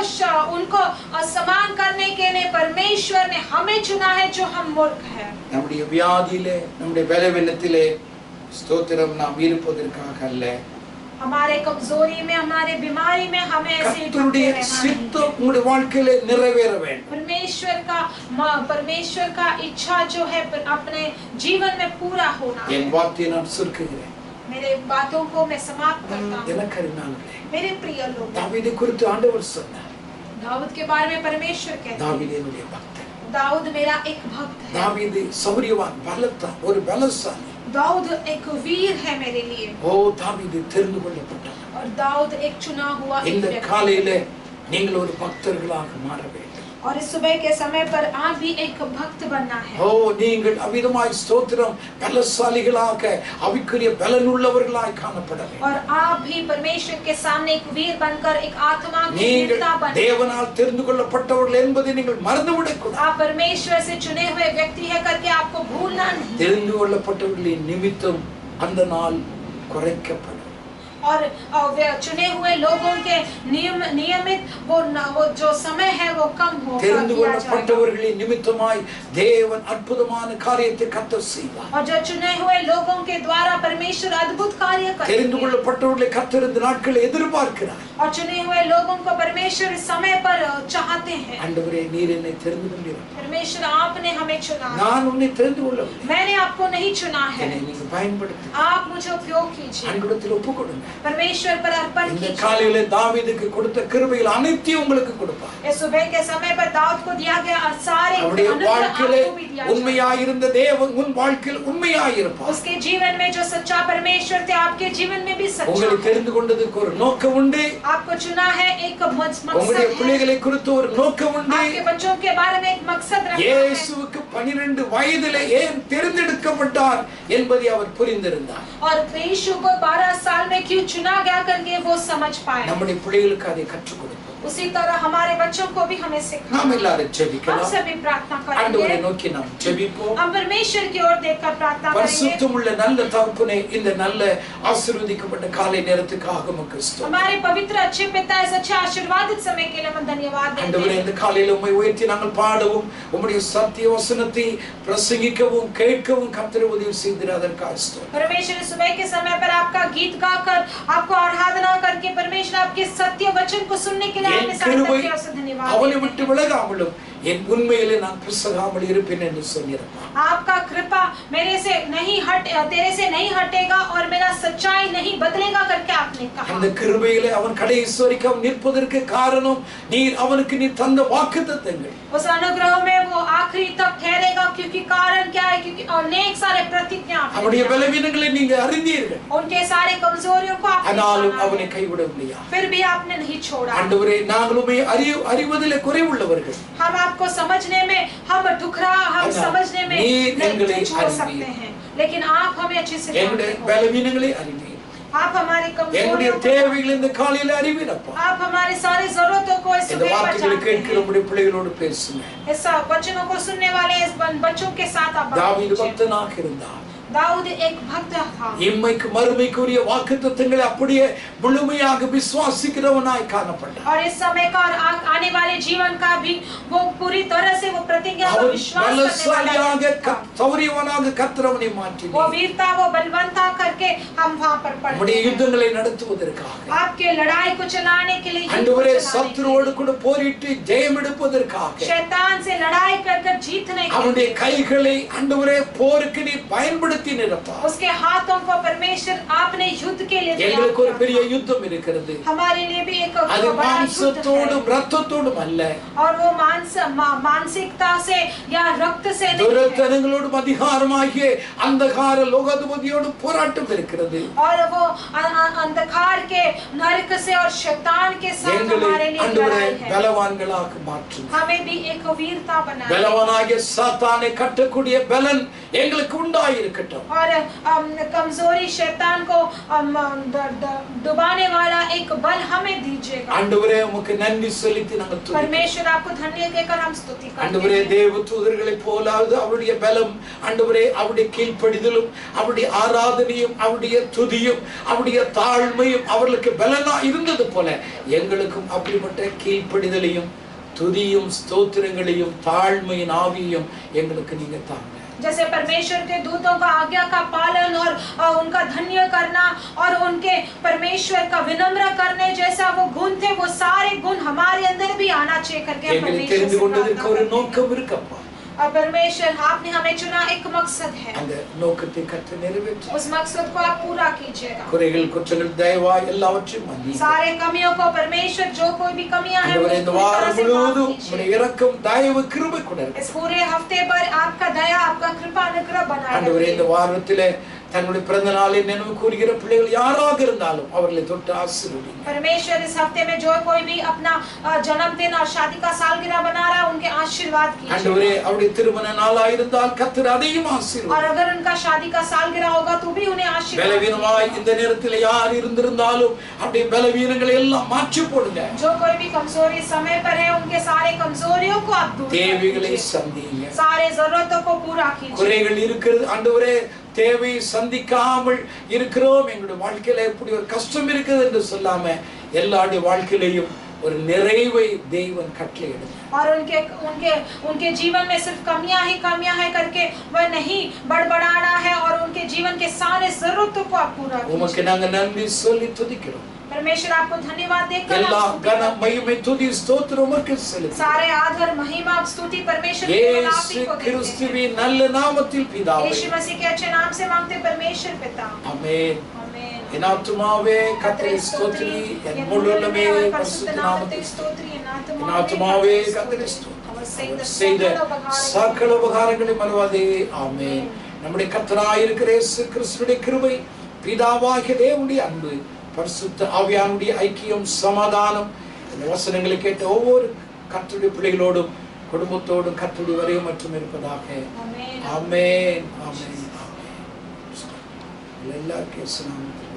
समान करने के लिए परमेश्वर ने हमें चुना है जो हम मूर्ख हैं। நம்முடைய வியாதியிலே நம்முடைய பலவீனத்திலே ஸ்தோத்திரம் நாம் இருப்பதற்காக அல்ல, हमारे कमजोरी में हमारे बीमारी में हमें ऐसे கர்த்தருடைய சித்தம் உங்களுடைய வாழ்க்கையிலே நிறைவேற வேண்டும். परमेश्वर का इच्छा जो है अपने जीवन में पूरा होना है। என் வார்த்தையை நான் சுருக்குகிறேன். मेरे बातों को मैं समाप्त करता हूँ। எனக்கருமையானவர்களே, मेरे प्रिय लोग, தாவீதை குறித்து ஆண்டவர் சொன்னார், दाऊद के बारे में परमेश्वर कहते हैं, தாவீது என்னுடைய பக்தன். दाऊद मेरा एक भक्त है। தாவீது சௌரியவான், பலத்தான், ஒரு பலசாலி. दाऊद एक वीर है मेरे लिए। ஓ தாவீது தெரிந்து கொள்ளப்பட்டார். और दाऊद एक चुना हुआ இந்த காலையிலே நீங்கள் ஒரு பக்தர்களாக மாற வேண்டும். और इस सुबह के समय पर आप भी एक भक्त बनना है। ஓ நீங்கள் அவிதமாய் ஸ்தோத்திரம் பலசாலிகளாக ஆவிக்குரிய பலனுள்ளவர்களாய் காணப்பட வேண்டும். और आप भी परमेश्वर के सामने एक वीर बनकर एक आत्मा की நீங்கள் वीरता बन। தேவனால் தெரிந்து கொள்ளப்பட்டவர்கள் என்பதை நீங்கள் மறந்துவிடக் கூடாது. आप परमेश्वर से चुने हुए व्यक्ति है करके आपको भूलना नहीं। தெரிந்து கொள்ளப்பட்டவர்களின் நிமித்தம் அந்த நாள் குறைக்கப்படும். और चुने हुए लोगों के नियमित वो जो समय है वो कम हो தெரிந்து கொள்ளப்பட்டவர்களின் நிமித்தமாய் தேவன் அற்புதமான காரியத்தை கர்த்தர் செய்வார். और जो चुने हुए लोगों के द्वारा परमेश्वर अद्भुत कार्य करेंगे। தெரிந்து கொள்ளப்பட்டவர்களை கர்த்தர் இந்த நாட்களில் எதிர்பார்க்கிறார். और चुने हुए लोगों को परमेश्वर इस समय पर चाहते हैं। ஆண்டவரே நீர் என்னை தெரிந்து கொண்டீர். परमेश्वर आपने हमें चुना। நான் உன்னை தெரிந்து கொள்ளவில்லை. मैंने आपको नहीं चुना है। என்னை நீங்க பயன்படுத்து. आप मुझे उपयोग कीजिए। ஆண்டவரிடத்தில் ஒப்புக்கொடுங்க. परमेश्वर पर अर्पण இந்த कीजिए। காலையிலே தாவீதுக்கு கொடுத்த கிருபைகள் அனைத்தையும் உங்களுக்கு கொடுப்பார். इस सुबह के समय पर दाऊद को दिया गया सारे அவருடைய வாழ்க்கையிலே आपको भी दिया जाएगा। உண்மையாயிருந்த தேவன் உன் வாழ்க்கையில் உண்மையாயிருப்பார். उसके जीवन में जो सच्चा परमेश्वर थे आपके जीवन में भी सच्चा உங்களை है। தெரிந்து கொண்டதுக்கு ஒரு நோக்கம் உண்டு. आपको चुना है एक मकसद உங்களுடைய है। பிள்ளைகளை குறித்து ஒரு நோக்கம் உண்டு. आपके बच्चों के बारे में एक मकसद रखा है। இயேசுவுக்கு 12 வயதிலே ஏன் தெரிந்தெடுக்கப்பட்டார் என்பதை அவர் புரிந்திருந்தார். और यीशु को 12 साल में क्यों चुना गया करके वो समझ पाए। நம்முடைய பிள்ளைகளுக்கு அதை கற்றுக் கொடுப்போம். उसी तरह हमारे बच्चों को भी हमें सिखाना। நாம் எல்லாரும் हम ஜெபிக்கலாம். सभी प्रार्थना ஆண்டவரை करेंगे। நோக்கி நாம் ஜெபிப்போம். हम परमेश्वर की ओर देखकर प्रार्थना करेंगे। பரிசுத்தமுள்ள நல்ல தகப்பனே, இந்த நல்ல ஆசீர்வதிக்கப்பட்ட காலை நேரத்துக்காக உமக்கு ஸ்தோத்திரம். हमारे पवित्र अच्छे पिता इस अच्छे आशीर्वादित समय के लिए हम धन्यवाद देते ஆண்டவரே, हैं। இந்த காலையில உம்மை உயர்த்தி நாங்கள் பாடவும் உம்முடைய சத்திய வசனத்தை பிரசங்கிக்கவும் கேட்கவும் கர்த்தர் உதவி செய்தீர், அதற்காக ஸ்தோத்திரம். परमेश्वर इस सुबह के समय पर आपका गीत गाकर आपको आराधना करके परमेश्वर आपके सत्य वचन को सुनने के लिए என் आपने கிருபை सार्थक और धन्यवाद அவனை देते விட்டு हैं। விலகாமலும் என் உண்மையிலே நான் பிசகாமல் இருப்பேன் என்று சொன்னீரப்பா. आपका कृपा तेरे से नहीं हटेगा और मेरा सच्चाई नहीं बदलेगा करके आपने कहा। அந்த கிருபையிலே அவன் கடைசி வரைக்கும் அவன் நிற்பதற்கு காரணம் நீர் அவனுக்கு நீ தந்த வாக்குத்தத்தங்கள். उस अनुग्रह में वो आखिरी तक ठहरेगा क्योंकि कारण क्या है? क्योंकि अनेक सारे प्रतिज्ञा அவனுடைய பலவீனங்களை நீங்க அறிந்தீர்கள். उनके सारे कमजोरियों को आपने ஆனாலும் जाना அவனை है। கைவிடவில்லையா? फिर भी आपने नहीं छोड़ा। ஆண்டவரே, நாங்களுமே அறிவதிலே குறைவுள்ளவர்கள். हम आपको समझने में हम समझने में नहीं छोड़ सकते हैं, लेकिन आप हमें अच्छे से என்னுடைய जानते हो। பலவீனங்களை அறிவீர். आप हमारे என்னுடைய कमजोरियों को, தேவைகளை இந்த காலையில அறிவீரப்பா. आप हमारी सारी जरूरतों को इस இந்த सुबह पर வார்த்தைகளை जानते கேட்கிற हैं। உம்முடைய பிள்ளைகளோடு பேசுங்க. इस वचनों को सुनने वाले इस बच्चों के साथ आप बात தாவீது कीजिए। பக்தனாக இருந்தார். दाऊद एक भक्त था। இம்மைக்கு மறுமைக்குரிய வாக்குத்தத்தங்களை அப்படியே முழுமையாக விசுவாசிக்கிறவனாய் காணப்பட்டார். और इस समय का और आने वाले जीवन का भी वो पूरी तरह से वो प्रतिज्ञा पर அவன் विश्वास करने वाला பலசாலியாக था। சௌரியவனாக கர்த்தர் அவனை மாற்றினார். वो वीरता वो बलवंता करके हम वहां पर पढ़ते நம்முடைய हैं யுத்தங்களை நடத்துவதற்காக, आपके लड़ाई को चलाने के लिए, ஆண்டவரே சத்துருவோடு கூட போரிட்டு ஜெயம் எடுப்பதற்காக, शैतान से लड़ाई कर जीतने के அவனுடைய लिए கைகளை ஆண்டவரே போருக்கு நீ பயன்படுத்தி நிரப்பா. उसके हाथों को परमेश्वर आपने युद्ध के लिए எங்களுக்கு ஒரு பெரிய யுத்தம் இருக்கிறது. हमारे लिए भी एक அது बड़ा युद्ध மாம்சத்தோடும் है இரத்தத்தோடும் அல்ல, और वो मानसिकता से या रक्त से नहीं है துரைத்தனங்களோடும் அதிகாரமாகிய अंधकार லோகாதிபதியோடும் போராட்டம் இருக்கிறது. और वो अंधकार के नरक से और शैतान के साथ हमारे लिए लड़ाई है. பலவான்களாக மாற்றும். हमें भी एक वीरता बनाए பலவானாகிய சாத்தானை கட்டக்கூடிய பலன் எங்களுக்கு உண்டாயிருக்கட்டும். और कमजोरी शैतान को डुबाने वाला एक बल हमें दीजिएगा. ஆண்டவரே உமக்கு நன்றி செலுத்தி நாங்கள் துதிக்கிறோம். परमेश्वर आपको धन्य देकर हम स्तुति करते ஆண்டவரே हैं. தேவ தூதர்களைப் போலாவது அவருடைய பலம், ஆண்டவரே அவருடைய கீழ்ப்படிதலும் அவருடைய ஆராதனையும் அவருடைய துதியும் அவருடைய தாழ்மையும் அவர்களுக்கு பலனா இருந்தது போல எங்களுக்கும் அப்படிப்பட்ட கீழ்ப்படிதலையும் துதியும் ஸ்தோத்திரங்களையும் தாழ்மையின் ஆவியையும் எங்களுக்கு நீங்க தாங்க. जैसे परमेश्वर के दूतों का आज्ञा का पालन और उनका धन्य करना और उनके परमेश्वर का विनम्र करने जैसा वो गुण थे, वो सारे गुण हमारे अंदर भी आना चाहिए करके எங்களுக்கு தெரிந்து கொண்டதற்கு ஒரு நோக்கம் இருக்கப்பா. और परमेश्वर आपने हमें चुना, एक मकसद है, அந்த நோக்கத்தை கர்த்தர் நிறைவேற்ற उस मकसद को आप पूरा कीजिएगा. குறைகள் குற்றங்கள் தயவாய் எல்லாவற்றையும் மன்னியும். सारे कमियों को परमेश्वर जो कोई भी कमियां हैं ஆண்டவரே இந்த வாரம் முழுவதும் உம்முடைய இரக்கம் தயவு கிருபை கூட இருக்கட்டும். इस पूरे हफ्ते पर आपका दया आपका कृपा अनुग्रह बनाए ஆண்டவரே இந்த रखिए. வாரத்திலே தன்னுடைய பிறந்த நாளை நினைவு கூறுகிற பிள்ளைகள் யாராக இருந்தாலும் அவர்களை தொட்டு ஆசீர்வதிங்க. परमेश्वर इस हफ्ते में जो कोई भी अपना जन्मदिन और शादी का सालगिरह बना रहा है उनके आशीर्वाद कीजिए. ஆண்டவரே அவருடைய திருமண நாளாக இருந்தால் கர்த்தர் அதையும் और ஆசீர்வதிங்க. अगर उनका शादी का सालगिरह होगा तो भी उन्हें आशीर्वाद பலவீனமாய் இந்த நேரத்தில் யார் இருந்திருந்தாலும் அப்படியே பலவீனங்களை எல்லாம் மாற்றி போடுங்க. जो कोई भी कमजोरी समय पर है उनके सारे कमजोरियों को आप दूर தேவைகளை कीजिए. சந்திங்க. सारे जरूरतों को पूरा कीजिए. குறைகள் இருக்கிறது ஆண்டவரே, தேவை சந்திக்காமல் இருக்கிறோம், எங்களுடைய வாழ்க்கையில எப்படி ஒரு கஷ்டம் இருக்குது என்று சொல்லாம எல்லாருடைய வாழ்க்கையிலையும் ஒரு நிறைவை தேவன் கட்டளையிடுங்க. और उनके उनके उनके जीवन में सिर्फ कमियां हैं करके वह नहीं बड़बड़ाना है और उनके जीवन के सारे जरूरतों को आप पूरा உமக்கு कीजिए. நாங்க நன்றி சொல்லி துதிக்கிறோம். परमेश्वर आपको धन्यवाद देकर எல்லா आप स्तुति கன करते हैं. மகிமை துதி ஸ்தோத்திரம் உமக்கு செலுத்துகிறோம். सारे आदर महिमा स्तुति परमेश्वर केवल आप இயேசு ही को देते हैं. கிறிஸ்துவின் நல்ல நாமத்தில் பிதாவே, यीशु मसीह के अच्छे नाम से मांगते परमेश्वर पिता. ஆமென். आमीन. என் ஆத்துமாவே கர்த்தரை ஸ்தோத்திரி, என் முழு உள்ளமே பரிசுத்த நாமத்தை ஸ்தோத்திரி. என் ஆத்துமாவே கர்த்தரை ஸ்தோத்திரி, அவர் செய்த சகல உபகாரங்களை மறவாதே. ஆமென். நம்முடைய கர்த்தராய் இருக்கிற இயேசு கிறிஸ்துவின் கிருபை, பிதாவாகிய தேவனுடைய அன்பு, பரிசுத்த ஆவியானுடைய ஐக்கியம், சமாதானம் இந்த வசனங்களை கேட்ட ஒவ்வொரு கர்த்தருடைய பிள்ளைகளோடும் குடும்பத்தோடும் கர்த்தருடைய வரையும் மற்றும் இருப்பதாக. आमीन. ஆமென். ஆமென். ஆமென். எல்லாருக்கும்